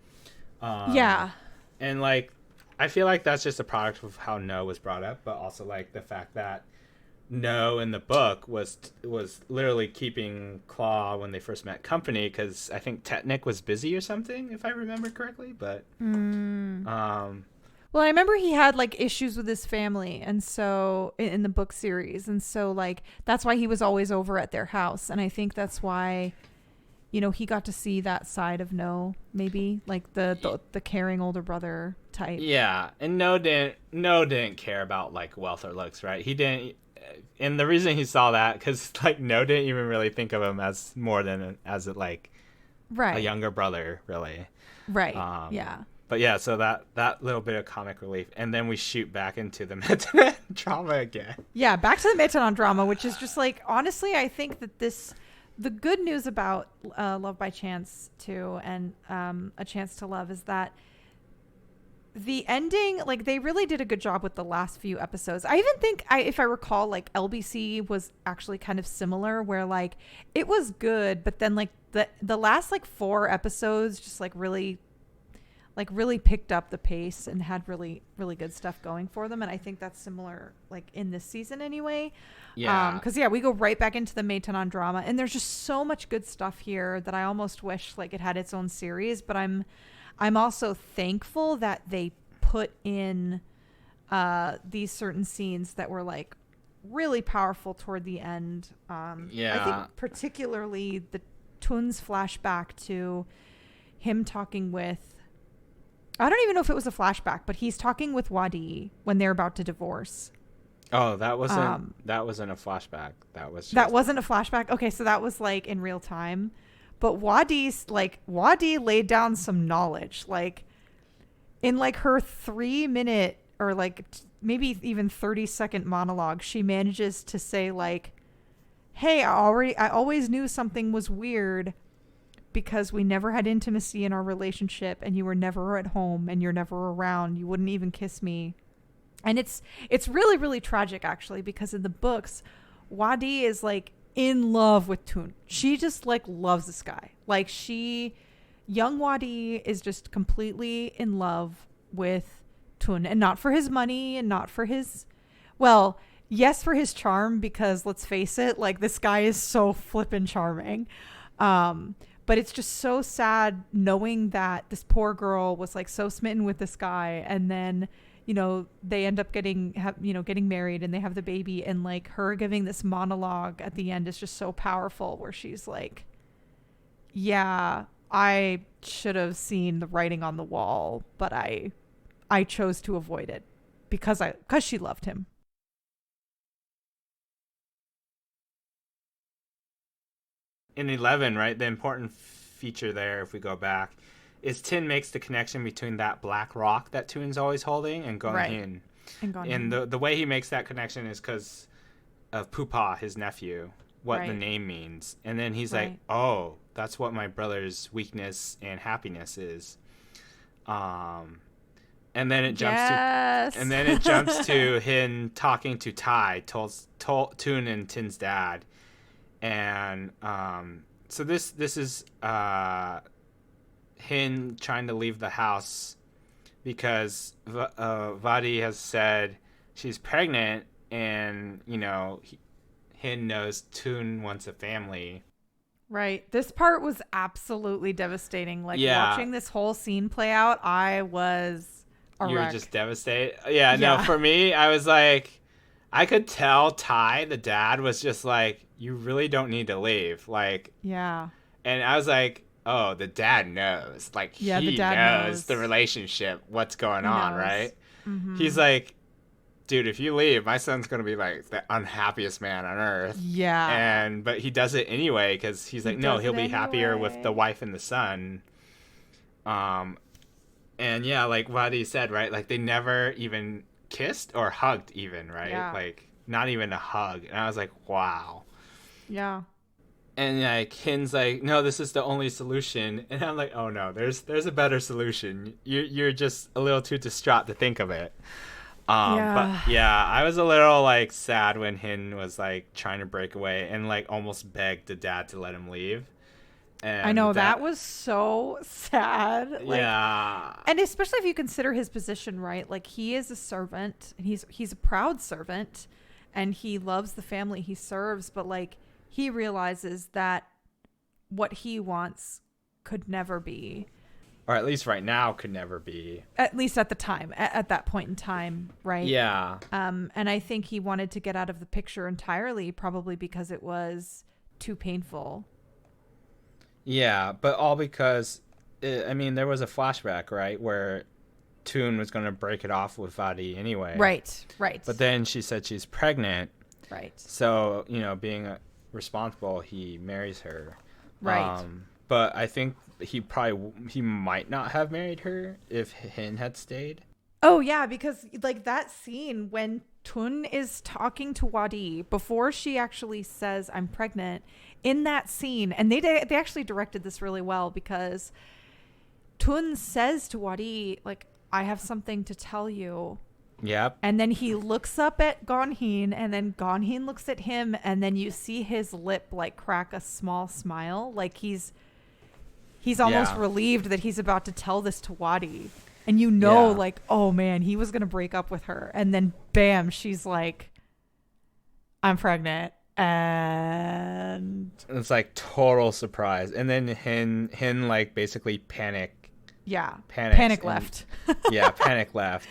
B: Yeah.
A: And like, I feel like that's just a product of how No was brought up, but also like the fact that No in the book was literally keeping Claw when they first met company, because I think Technic was busy or something, if I remember correctly. But
B: Well, I remember he had like issues with his family, and so in the book series, and so like that's why he was always over at their house, and I think that's why, you know, he got to see that side of No, maybe like the caring older brother type.
A: Yeah, and No didn't care about like wealth or looks, right? He didn't, and the reason he saw that, because like No didn't even really think of him as more than as like
B: Right.
A: a younger brother, really.
B: Right. Yeah.
A: But yeah, so that little bit of comic relief, and then we shoot back into the Metanon drama again.
B: Yeah, back to the Metanon drama, which is just like, honestly, I think that the good news about Love by Chance 2 and A Chance to Love is that the ending, like they really did a good job with the last few episodes. I even think, if I recall, like LBC was actually kind of similar, where like it was good, but then like the last like 4 episodes just like really picked up the pace and had really, really good stuff going for them. And I think that's similar, like in this season anyway.
A: Yeah.
B: Because we go right back into the Metanon drama, and there's just so much good stuff here that I almost wish like it had its own series. But I'm also thankful that they put in these certain scenes that were like really powerful toward the end. I think particularly the Tun's flashback to him talking with, I don't even know if it was a flashback, but he's talking with Wadi when they're about to divorce.
A: Oh, that wasn't a flashback.
B: That wasn't a flashback. Okay, so that was like in real time. But Wadi laid down some knowledge, like in like her 3-minute or like maybe even 30-second monologue. She manages to say like, "Hey, I always knew something was weird, because we never had intimacy in our relationship, and you were never at home, and you're never around. You wouldn't even kiss me." And it's really, really tragic, actually, because in the books, Wadi is like in love with Tun. She just like loves this guy. Like young Wadi is just completely in love with Tun, and not for his money, and not for his, well, yes, for his charm, because let's face it, like this guy is so flippin' charming. But it's just so sad knowing that this poor girl was like so smitten with this guy, and then, you know, they end up getting married, and they have the baby, and like her giving this monologue at the end is just so powerful, where she's like, "Yeah, I should have seen the writing on the wall, but I chose to avoid it because she loved him."
A: In 11, right, the important feature there, if we go back, is Tin makes the connection between that black rock that Tun's always holding and Gonhin.
B: Right.
A: And the way he makes that connection is because of Pupa, his nephew, what the name means. And then he's like, "Oh, that's what my brother's weakness and happiness is." And then it jumps to him talking to Tai, Tun and Tin's dad. And so this is Hin trying to leave the house because Vadi has said she's pregnant, and you know Hin knows Tun wants a family.
B: Right. This part was absolutely devastating. Like watching this whole scene play out, I was a wreck.
A: You were just devastated. Yeah. No, for me, I was like, I could tell Tai, the dad, was just like, "You really don't need to leave." Like,
B: yeah.
A: And I was like, oh, the dad knows. Like, he knows the relationship, what's going on, right? Mm-hmm. He's like, "Dude, if you leave, my son's going to be like the unhappiest man on earth."
B: Yeah.
A: But he does it anyway because he's like, no, he'll be happier with the wife and the son. And yeah, like Wadi said, right? Like, they never even kissed or hugged even, right?
B: Yeah.
A: Like, not even a hug. And I was like, wow.
B: Yeah.
A: And like Hin's like, "No, this is the only solution." And I'm like, "Oh no, there's a better solution. You're just a little too distraught to think of it." But yeah, I was a little like sad when Hin was like trying to break away and like almost begged the dad to let him leave. And
B: I know that was so sad. Like,
A: yeah.
B: and especially if you consider his position, right? Like he is a servant and he's a proud servant and he loves the family he serves, but like he realizes that what he wants could never be,
A: or at least right now could never be,
B: at least at the time, at that point in time, right?
A: Yeah.
B: And I think he wanted to get out of the picture entirely, probably because it was too painful.
A: Yeah, but all because I mean there was a flashback, right, where Toon was going to break it off with Vadi anyway.
B: Right.
A: But then she said she's pregnant.
B: Right.
A: So, being responsible, he marries her.
B: Right.
A: But I think he might not have married her if Hin had stayed.
B: Oh yeah, because like that scene when Tun is talking to Wadi before she actually says I'm pregnant, in that scene, and they actually directed this really well, because Tun says to Wadi like, I have something to tell you.
A: Yep.
B: And then he looks up at Gonhin, and then Gonhin looks at him, and then you see his lip like crack a small smile, like he's almost relieved that he's about to tell this to Wadi. And like, oh man, he was going to break up with her. And then bam, she's like, I'm pregnant. And
A: it's like total surprise. And then Hin like basically panic.
B: Yeah.
A: Panic
B: left.
A: Yeah, panic left.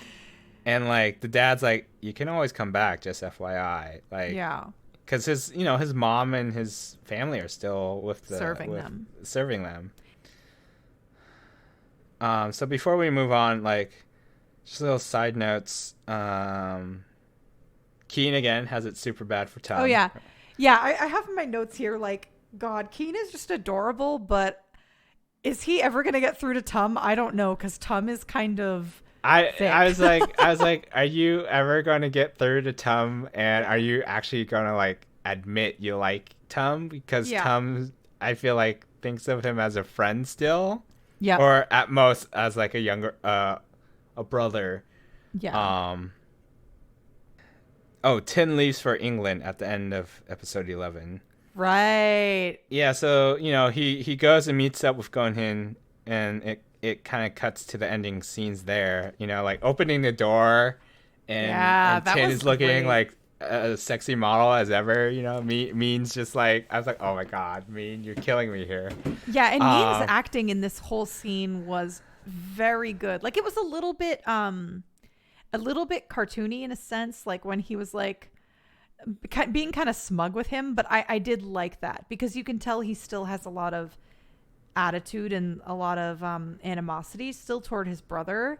A: And like the dad's like, you can always come back, just FYI. Like,
B: yeah.
A: Because his mom and his family are still serving them. So before we move on, like, just little side notes. Keen again has it super bad for Tum.
B: Oh yeah, yeah. I have in my notes here, like, God, Keen is just adorable, but is he ever gonna get through to Tum? I don't know, because Tum is kind of.
A: I was like, are you ever gonna get through to Tum? And are you actually gonna like admit you like Tum? Because Tum, I feel like, thinks of him as a friend still.
B: Yeah.
A: Or at most as like a younger a brother.
B: Yeah.
A: Tin leaves for England at the end of episode 11.
B: Right.
A: Yeah, so he goes and meets up with Gonhin, and it kind of cuts to the ending scenes there. Like opening the door, and Tin is looking like a sexy model as ever. Mean's just like, I was like, oh my god, Mean, you're killing me here.
B: Yeah, and Mean's acting in this whole scene was very good. Like, it was a little bit cartoony in a sense, like when he was like being kind of smug with him, but I did like that, because you can tell he still has a lot of attitude and a lot of animosity still toward his brother.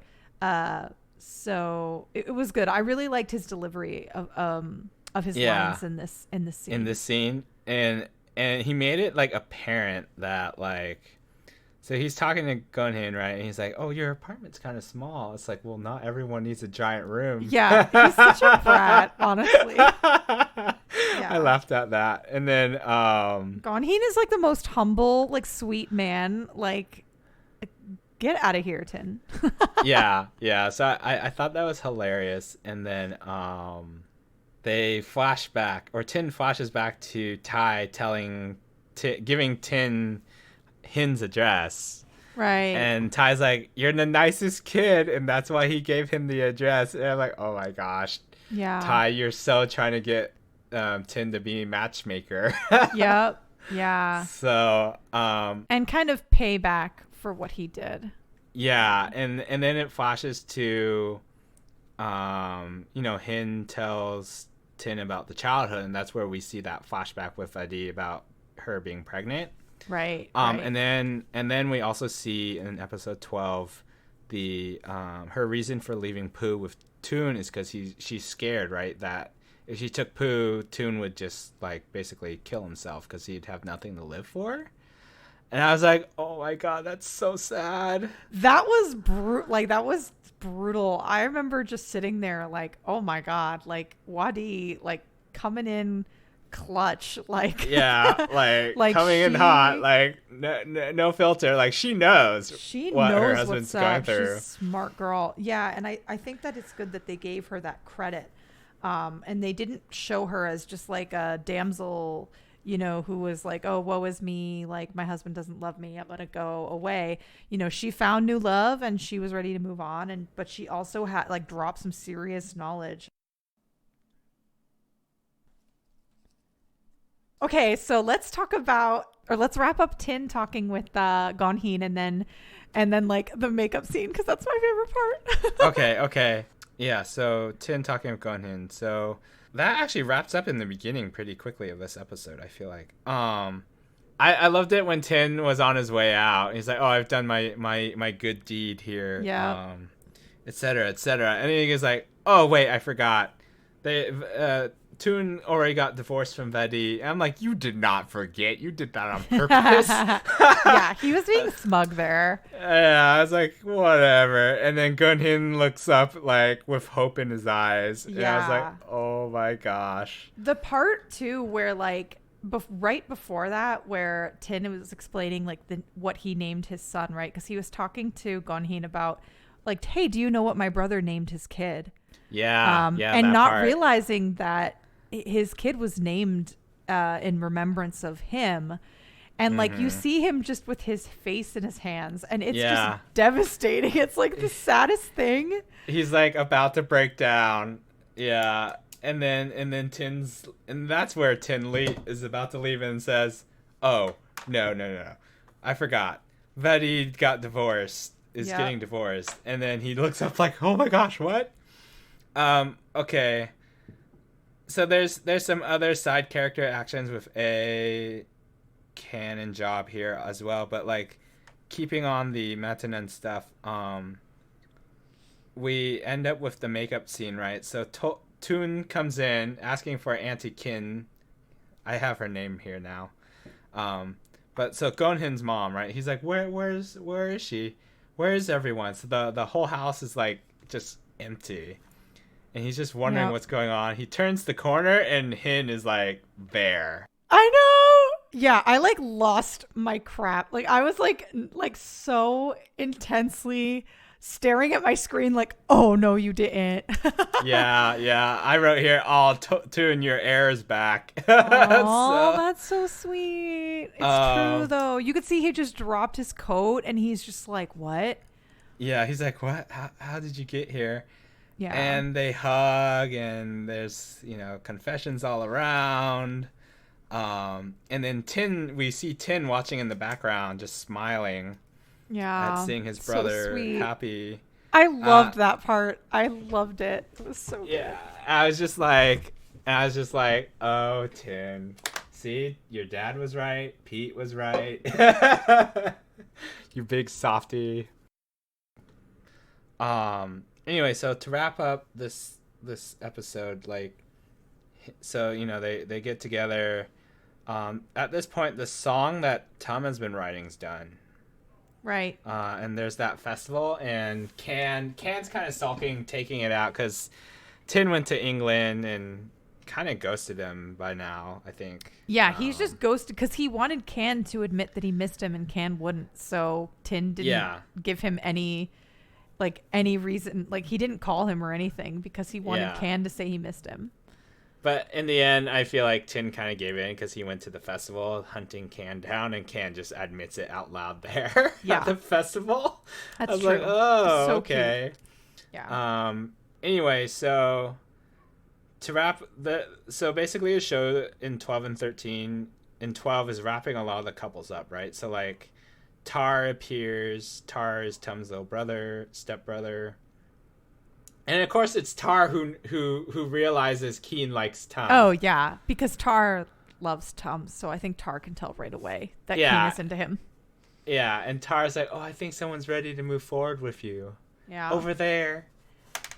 B: So it was good. I really liked his delivery of his lines in this scene.
A: In this scene, and he made it like apparent that like, so he's talking to Gonhin, right? And he's like, "Oh, your apartment's kind of small." It's like, well, not everyone needs a giant room.
B: Yeah, he's such a brat, honestly.
A: Yeah. I laughed at that, and then
B: Gonhin is like the most humble, like sweet man. Like, get out of here, Tin.
A: yeah. So I thought that was hilarious. And then they flash back, or Tin flashes back to Tai giving Tin Hin's address.
B: Right.
A: And Tai's like, you're the nicest kid, and that's why he gave him the address. And I'm like, oh my gosh.
B: Yeah.
A: Tai, you're so trying to get Tin to be a matchmaker.
B: Yep. Yeah.
A: So
B: and kind of payback for what he did.
A: Yeah, and then it flashes to Hin tells Tin about the childhood, and that's where we see that flashback with Adi about her being pregnant.
B: Right.
A: And then we also see in episode 12 the her reason for leaving Pooh with Toon is because she's scared, right, that if she took Pooh, Toon would just like basically kill himself because he'd have nothing to live for. And I was like, oh my god, that's so sad.
B: That was brutal. I remember just sitting there like, oh my god, like Wadi like coming in clutch, like
A: yeah, like coming in hot, like no filter, like she knows what her husband's going through.
B: She's a smart girl. Yeah, and I think that it's good that they gave her that credit, and they didn't show her as just like a damsel who was like, oh, woe is me, like my husband doesn't love me, I'm gonna go away. She found new love and she was ready to move on, but she also had like dropped some serious knowledge. Okay, so let's wrap up Tin talking with Gonhin, and then like the makeup scene, because that's my favorite part.
A: Okay. Yeah, so Tin talking with Gonhin. So that actually wraps up in the beginning pretty quickly of this episode, I feel like. I loved it when Tin was on his way out. He's like, oh, I've done my good deed here.
B: Yeah.
A: Et cetera, et cetera. And then he's like, oh, wait, I forgot. Toon already got divorced from Vedi. I'm like, you did not forget. You did that on purpose.
B: Yeah, he was being smug there.
A: Yeah, I was like, whatever. And then Gunhin looks up, like, with hope in his eyes. Yeah. And I was like, oh my gosh.
B: The part, too, where, like, right before that, where Tin was explaining, like, what he named his son, right? Because he was talking to Gonhin about, like, hey, do you know what my brother named his kid?
A: Yeah,
B: and not realizing that his kid was named in remembrance of him. And like you see him just with his face in his hands, and it's just devastating. It's like the saddest thing.
A: He's like about to break down. Yeah. And then that's where Tin is about to leave and says, oh, no. I forgot. Vedi got divorced, is getting divorced. And then he looks up like, oh my gosh, what? Okay. So there's some other side character actions with Can and Job here as well, but like keeping on the Matanen stuff, we end up with the makeup scene, right? So Toon comes in asking for Auntie Kin. I have her name here now. But so Gonhin's mom, right? He's like, where is she? Where is everyone? So the whole house is like just empty. And he's just wondering what's going on. He turns the corner and Hin is like there.
B: I know. Yeah, I like lost my crap. Like I was like so intensely staring at my screen like, oh no, you didn't.
A: Yeah. I wrote here, oh, Toon, your air is back.
B: Oh, that's so sweet. It's true though. You could see he just dropped his coat and he's just like, what?
A: Yeah, he's like, what? How did you get here?
B: Yeah.
A: And they hug, and there's, confessions all around. And then we see Tin watching in the background, just smiling.
B: Yeah.
A: At seeing his brother happy.
B: I loved that part. I loved it. It was so good.
A: Yeah. I was just like, oh, Tin. See, your dad was right. Pete was right. You big softy. Anyway, so to wrap up this episode, like, so they get together. At this point, the song that Tom has been writing's done.
B: Right.
A: And there's that festival, and Can's kind of sulking, taking it out because Tin went to England and kind of ghosted him by now, I think.
B: Yeah, he's just ghosted because he wanted Can to admit that he missed him, and Can wouldn't. So Tin didn't give him any reason. Like, he didn't call him or anything because he wanted Can to say he missed him.
A: But in the end, I feel like Tin kind of gave in because he went to the festival hunting Can down, and Can just admits it out loud there at the festival.
B: That's
A: I was
B: true.
A: like, oh,
B: so
A: okay.
B: Cute. Yeah.
A: Anyway, so to wrap so basically the show in 12 and 13, in 12 is wrapping a lot of the couples up, right? So like Tar appears. Tar is Tum's little stepbrother. And of course, it's Tar who realizes Keen likes Tum.
B: Oh yeah, because Tar loves Tum, so I think Tar can tell right away that Keen is into him.
A: Yeah, and Tar's like, "Oh, I think someone's ready to move forward with you." Yeah. Over there,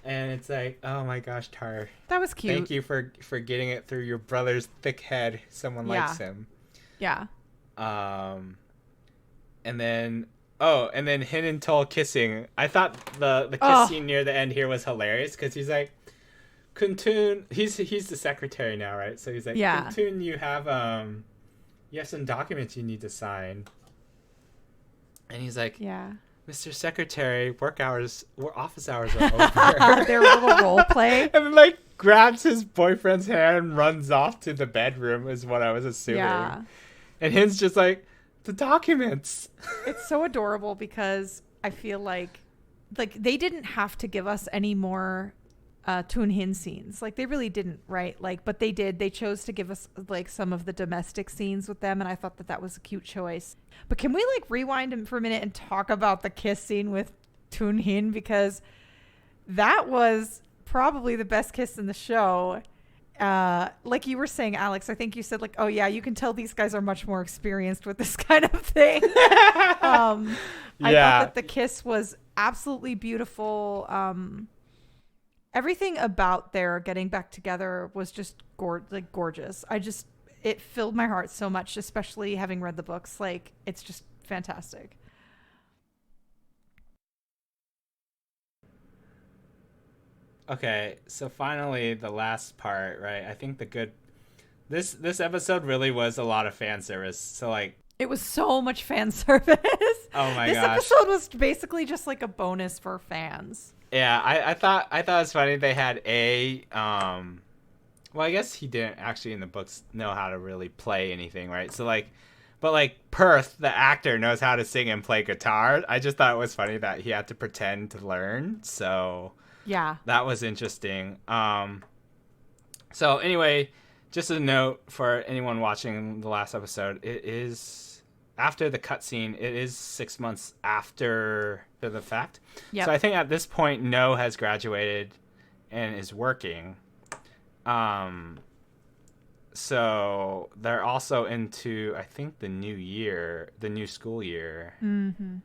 A: and it's like, "Oh my gosh, Tar,
B: that was cute.
A: Thank you for getting it through your brother's thick head. Someone likes him."
B: Yeah.
A: And then. Oh, and then Hin and Tol kissing. I thought the kiss scene near the end here was hilarious because he's like, Kuntoon. He's the secretary now, right? So he's like, Kuntoon, you have some documents you need to sign. And he's like, Mr. Secretary, office hours are over.
B: Their little role play.
A: And then like grabs his boyfriend's hand and runs off to the bedroom is what I was assuming.
B: Yeah.
A: And Hin's just like, the documents.
B: It's so adorable because I feel like they didn't have to give us any more Toon Hin scenes. Like they really didn't, right? Like, but they did. They chose to give us like some of the domestic scenes with them, and I thought that was a cute choice. But can we like rewind for a minute and talk about the kiss scene with Toon Hin, because that was probably the best kiss in the show. Like you were saying, Alex, I think you said like, oh yeah, you can tell these guys are much more experienced with this kind of thing. I thought that the kiss was absolutely beautiful. Everything about their getting back together was just gorgeous. It filled my heart so much, especially having read the books. Like, it's just fantastic.
A: Okay, so finally the last part, right? I think this episode really was a lot of fan service. So like,
B: it was so much fan service.
A: Oh my
B: gosh. This episode was basically just like a bonus for fans.
A: Yeah, I thought it was funny they had well, I guess he didn't actually in the books know how to really play anything, right? So like, but like Perth, the actor, knows how to sing and play guitar. I just thought it was funny that he had to pretend to learn. So
B: yeah,
A: that was interesting. So anyway, just a note for anyone watching the last episode, it is after the cutscene. It is 6 months after the fact. Yep. So I think at this point, No has graduated and is working. So they're also into, I think, the new school year.
B: Mm-hmm.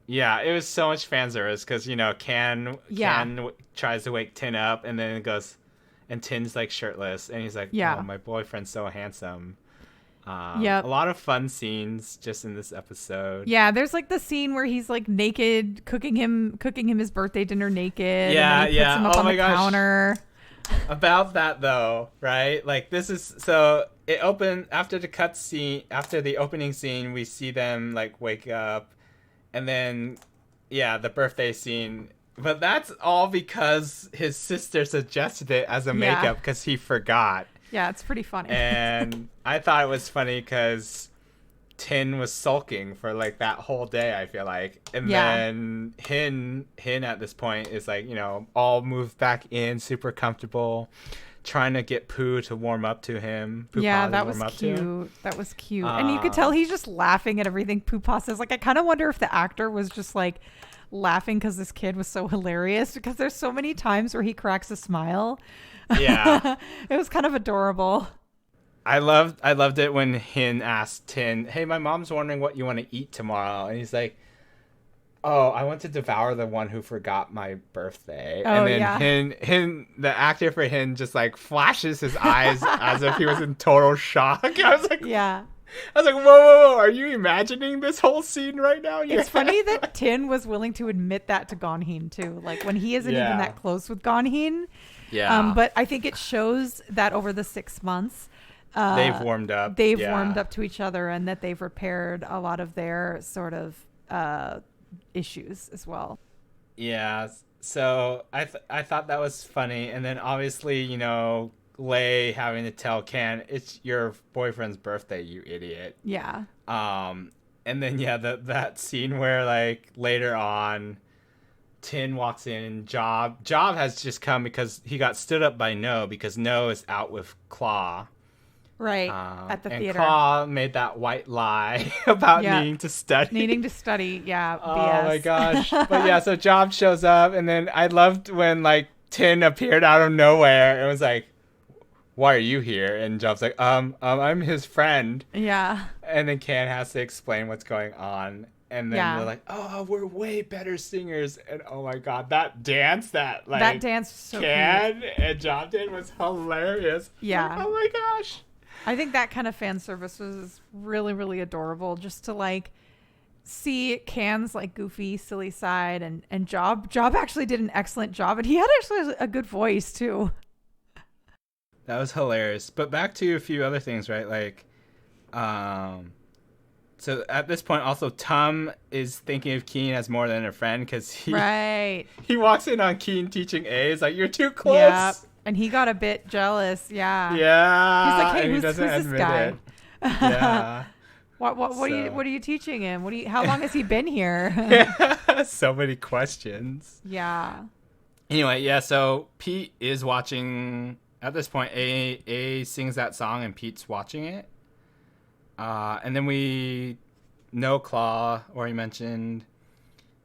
A: Yeah, it was so much fan service because, you know, Can tries to wake Tin up and then it goes, and Tin's like shirtless and he's like, oh, my boyfriend's so handsome. A lot of fun scenes just in this episode.
B: Yeah, there's like the scene where he's like naked, cooking him his birthday dinner naked.
A: Yeah,
B: and then he puts him up on the counter.
A: About that though, right? Like this is so it opened after the opening scene, we see them like wake up, and then the birthday scene. But that's all because his sister suggested it as a makeup because he forgot.
B: Yeah, it's pretty funny.
A: And I thought it was funny because Tin was sulking for like that whole day, I feel like. And then Hin at this point is like, you know, all moved back in, super comfortable, trying to get Pooh to warm up to him.
B: That was cute. That was cute. And you could tell he's just laughing at everything Pooh says. Like, I kind of wonder if the actor was just like laughing because this kid was so hilarious, because there's so many times where he cracks a smile.
A: Yeah.
B: It was kind of adorable.
A: I loved it when Hin asked Tin, hey, my mom's wondering what you want to eat tomorrow. And he's like, oh, I want to devour the one who forgot my birthday.
B: Oh,
A: and then Hin, the actor for Hin, just like flashes his eyes as if he was in total shock. I was like, whoa, are you imagining this whole scene right now?
B: It's funny that Tin was willing to admit that to Gon-Hin too. Like when he isn't even that close with Gon-Hin.
A: Yeah.
B: But I think it shows that over the 6 months,
A: they've warmed up.
B: Warmed up to each other, and that they've repaired a lot of their sort of issues as well.
A: Yeah. So I thought that was funny, and then obviously, you know, Lei having to tell Can, it's your boyfriend's birthday, you idiot.
B: Yeah.
A: And then that scene where like later on, Tin walks in. Job has just come because he got stood up by No, because No is out with Claw.
B: Right, at the theater.
A: And Claw made that white lie about needing to study.
B: Yeah,
A: Oh
B: BS.
A: my gosh. But so Job shows up, and then I loved when like Tin appeared out of nowhere and was like, why are you here? And Job's like, I'm his friend.
B: Yeah.
A: And then Can has to explain what's going on. And then they're like, oh, we're way better singers. And oh my God, that dance was so Can cute. And Job did was hilarious.
B: Yeah.
A: Like, oh my gosh.
B: I think that kind of fan service was really, really adorable, just to like see Can's like goofy, silly side, and Job actually did an excellent job, and he had actually a good voice too. That
A: was hilarious. But back to a few other things, right? Like, So at this point, also Tom is thinking of Keen as more than a friend because
B: Right.
A: he walks in on Keen teaching A. He's like, "You're too close."
B: Yep. And he got a bit jealous. Yeah.
A: Yeah.
B: He's like, "Hey,
A: and
B: who's this guy?"
A: it. Yeah.
B: What
A: So-
B: are you teaching him? How long has he been here?
A: Yeah. So many questions.
B: Yeah.
A: Anyway, yeah. So Pete is watching. At this point, A sings that song and Pete's watching it. And then we know Claw, or he mentioned,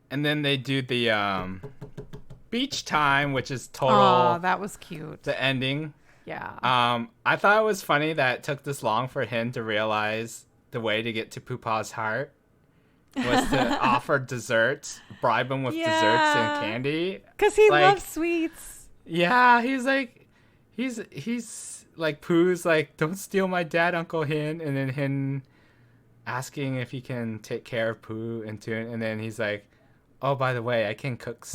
A: and then they do the beach time, which is total.
B: Oh, that was cute.
A: The ending.
B: Yeah.
A: I thought it was funny that it took this long for him to realize the way to get to Pupa's heart was to offer desserts, bribe him with desserts and candy.
B: Because he
A: like-
B: loves sweets.
A: Yeah, he's like, he's like, Pooh's like, don't steal my dad, Uncle Hin, and then Hin asking if he can take care of Pooh and then he's like, oh, by the way, I can cook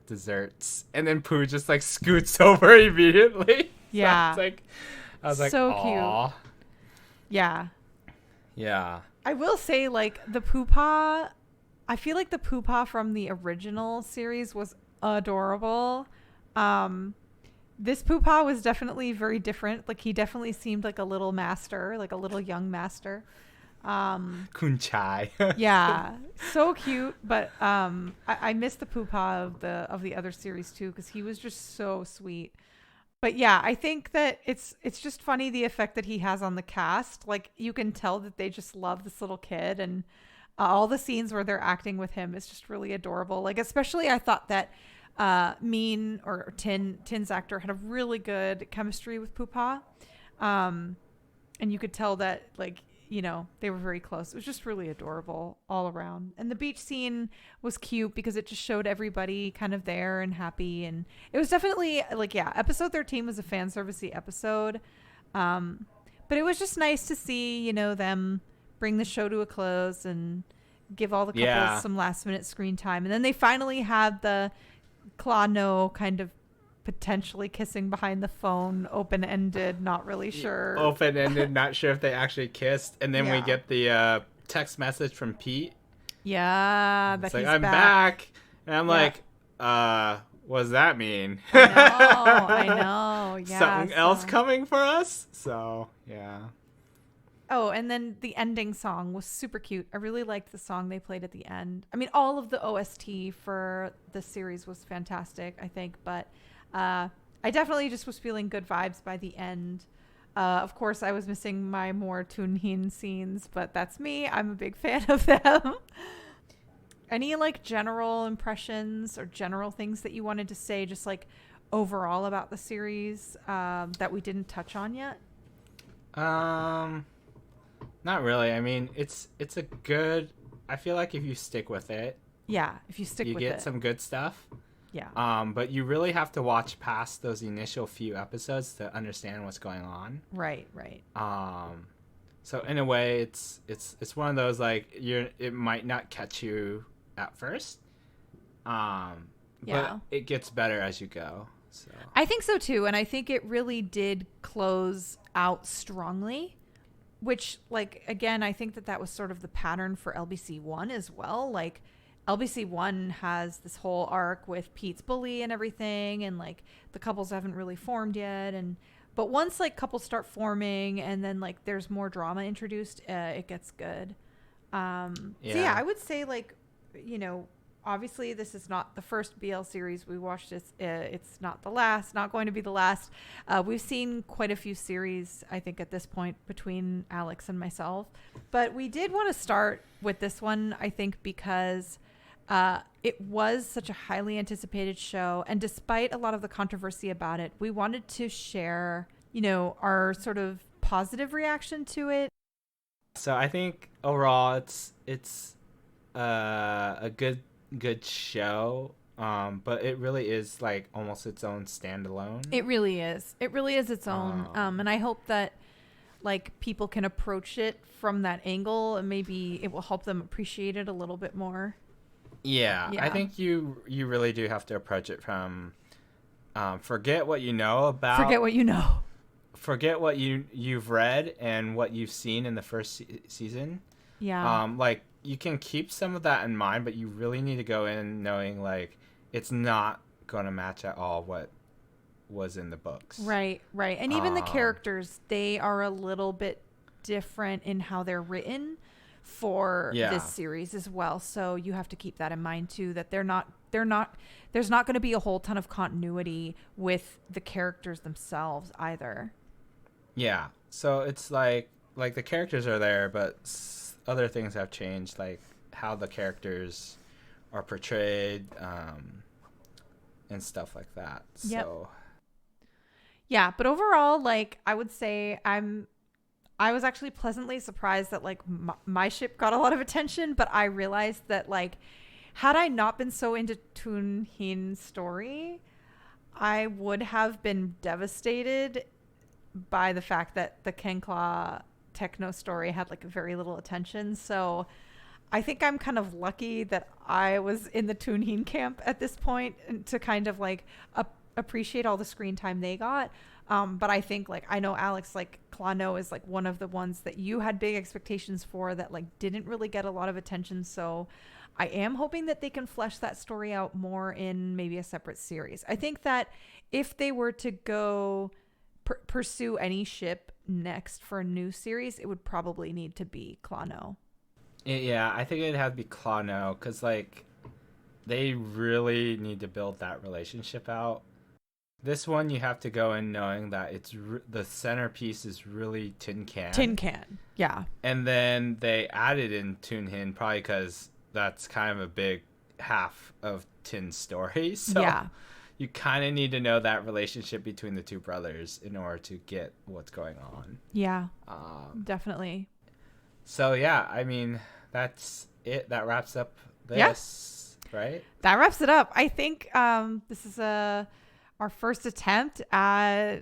A: desserts, and then Pooh just like scoots over immediately.
B: Yeah.
A: So I was like,
B: So
A: aw.
B: cute. Yeah.
A: Yeah.
B: I will say, like, the Poopa, I feel like the Poopa from the original series was adorable. This Poopa was definitely very different. Like, he definitely seemed like a little master, like a little young master.
A: Kunchai.
B: Yeah, so cute. But I miss the Poopa of the other series too, because he was just so sweet. But yeah, I think that it's just funny the effect that he has on the cast. Like, you can tell that they just love this little kid, and all the scenes where they're acting with him is just really adorable. Like, especially I thought that Mean or Tin's actor had a really good chemistry with Poopa, and you could tell that, like, you know, they were very close. It was just really adorable all around. And the beach scene was cute because it just showed everybody kind of there and happy. And it was definitely like, yeah, episode 13 was a fan servicey episode. But it was just nice to see, you know, them bring the show to a close and give all the couples some last minute screen time. And then they finally had the Claw-No kind of potentially kissing behind the phone, open-ended, not really sure.
A: Open-ended, not sure if they actually kissed. And then we
B: Yeah.
A: get the text message from Pete.
B: Yeah, that
A: It's
B: he's
A: like, I'm
B: back.
A: back. And I'm
B: Yeah.
A: like, what does that mean?
B: I know. Yeah.
A: Something else coming for us? So, yeah.
B: Oh, and then the ending song was super cute. I really liked the song they played at the end. I mean, all of the OST for the series was fantastic, I think, but I definitely just was feeling good vibes by the end. Of course, I was missing my more Tunhin scenes, but that's me. I'm a big fan of them. Any like general impressions or general things that you wanted to say, just like overall about the series that we didn't touch on yet?
A: Not really. I mean, it's a good. I feel like if you stick with it,
B: Yeah, if you stick
A: you
B: with
A: get
B: it.
A: some good stuff.
B: Yeah.
A: But you really have to watch past those initial few episodes to understand what's going on.
B: Right.
A: So in a way, it's one of those like it might not catch you at first.
B: Yeah.
A: But it gets better as you go. So
B: I think so too, and I think it really did close out strongly, which, like, again, I think that was sort of the pattern for LBC1 as well. Like, LBC1 has this whole arc with Pete's bully and everything, and like the couples haven't really formed yet, but once like couples start forming and then like there's more drama introduced, it gets good. So yeah, I would say, like, you know, obviously this is not the first BL series we watched. It's not the last, not going to be the last. We've seen quite a few series, I think, at this point between Alex and myself, but we did want to start with this one, I think, because it was such a highly anticipated show, and despite a lot of the controversy about it, we wanted to share, you know, our sort of positive reaction to it.
A: So I think overall it's a good show, but it really is like almost its own standalone.
B: It really is its own, and I hope that like people can approach it from that angle, and maybe it will help them appreciate it a little bit more.
A: Yeah. I think you really do have to approach it from forget what you know about,
B: forget what you know,
A: forget what you've read and what you've seen in the first season.
B: Yeah.
A: Like you can keep some of that in mind, but you really need to go in knowing like it's not going to match at all what was in the books.
B: Right, right. And even the
A: Um,
B: characters, they are a little bit different in how they're written for this
A: yeah.
B: series as well. So you have to keep that in mind too, that they're not there's not going to be a whole ton of continuity with the characters themselves either.
A: Yeah. So it's like the characters are there, but other things have changed, like how the characters are portrayed, and stuff like that.
B: Yep.
A: So
B: Yeah, but overall, like I would say I was actually pleasantly surprised that like my ship got a lot of attention, but I realized that like had I not been so into Toon Hin's story, I would have been devastated by the fact that the Kenclaw techno story had like very little attention. So I think I'm kind of lucky that I was in the Toon Hin camp at this point and to kind of like appreciate all the screen time they got. But I think like I know Alex, like Clano is like one of the ones that you had big expectations for that like didn't really get a lot of attention. So I am hoping that they can flesh that story out more in maybe a separate series. I think that if they were to go pursue any ship next for a new series, it would probably need to be Clano.
A: yeah, I think it'd have to be Claw because like they really need to build that relationship out. This one you have to go in knowing that the centerpiece is really Tin Can.
B: Tin Can. Yeah.
A: And then they added in Toon Hin probably because that's kind of a big half of Tin's story. So
B: Yeah.
A: you kind of need to know that relationship between the two brothers in order to get what's going on.
B: Yeah.
A: Um,
B: Definitely.
A: so yeah, I mean that's it. That wraps up this, right?
B: That wraps it up. I think this is our first attempt at,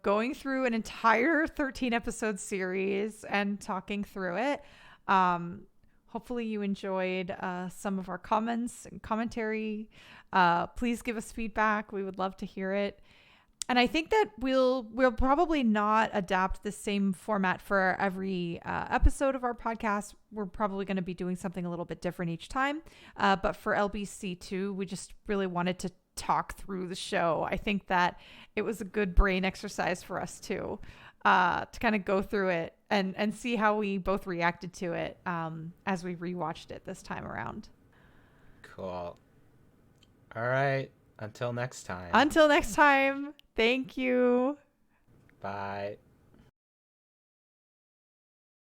B: going through an entire 13 episode series and talking through it. Hopefully you enjoyed some of our comments and commentary. Please give us feedback. We would love to hear it. And I think that we'll probably not adapt the same format for every episode of our podcast. We're probably going to be doing something a little bit different each time. But for LBC2, we just really wanted to talk through the show. I think that it was a good brain exercise for us too, to kind of go through it and see how we both reacted to it as we rewatched it this time around.
A: Cool. All right. Until next time.
B: Until next time. Thank you.
A: Bye.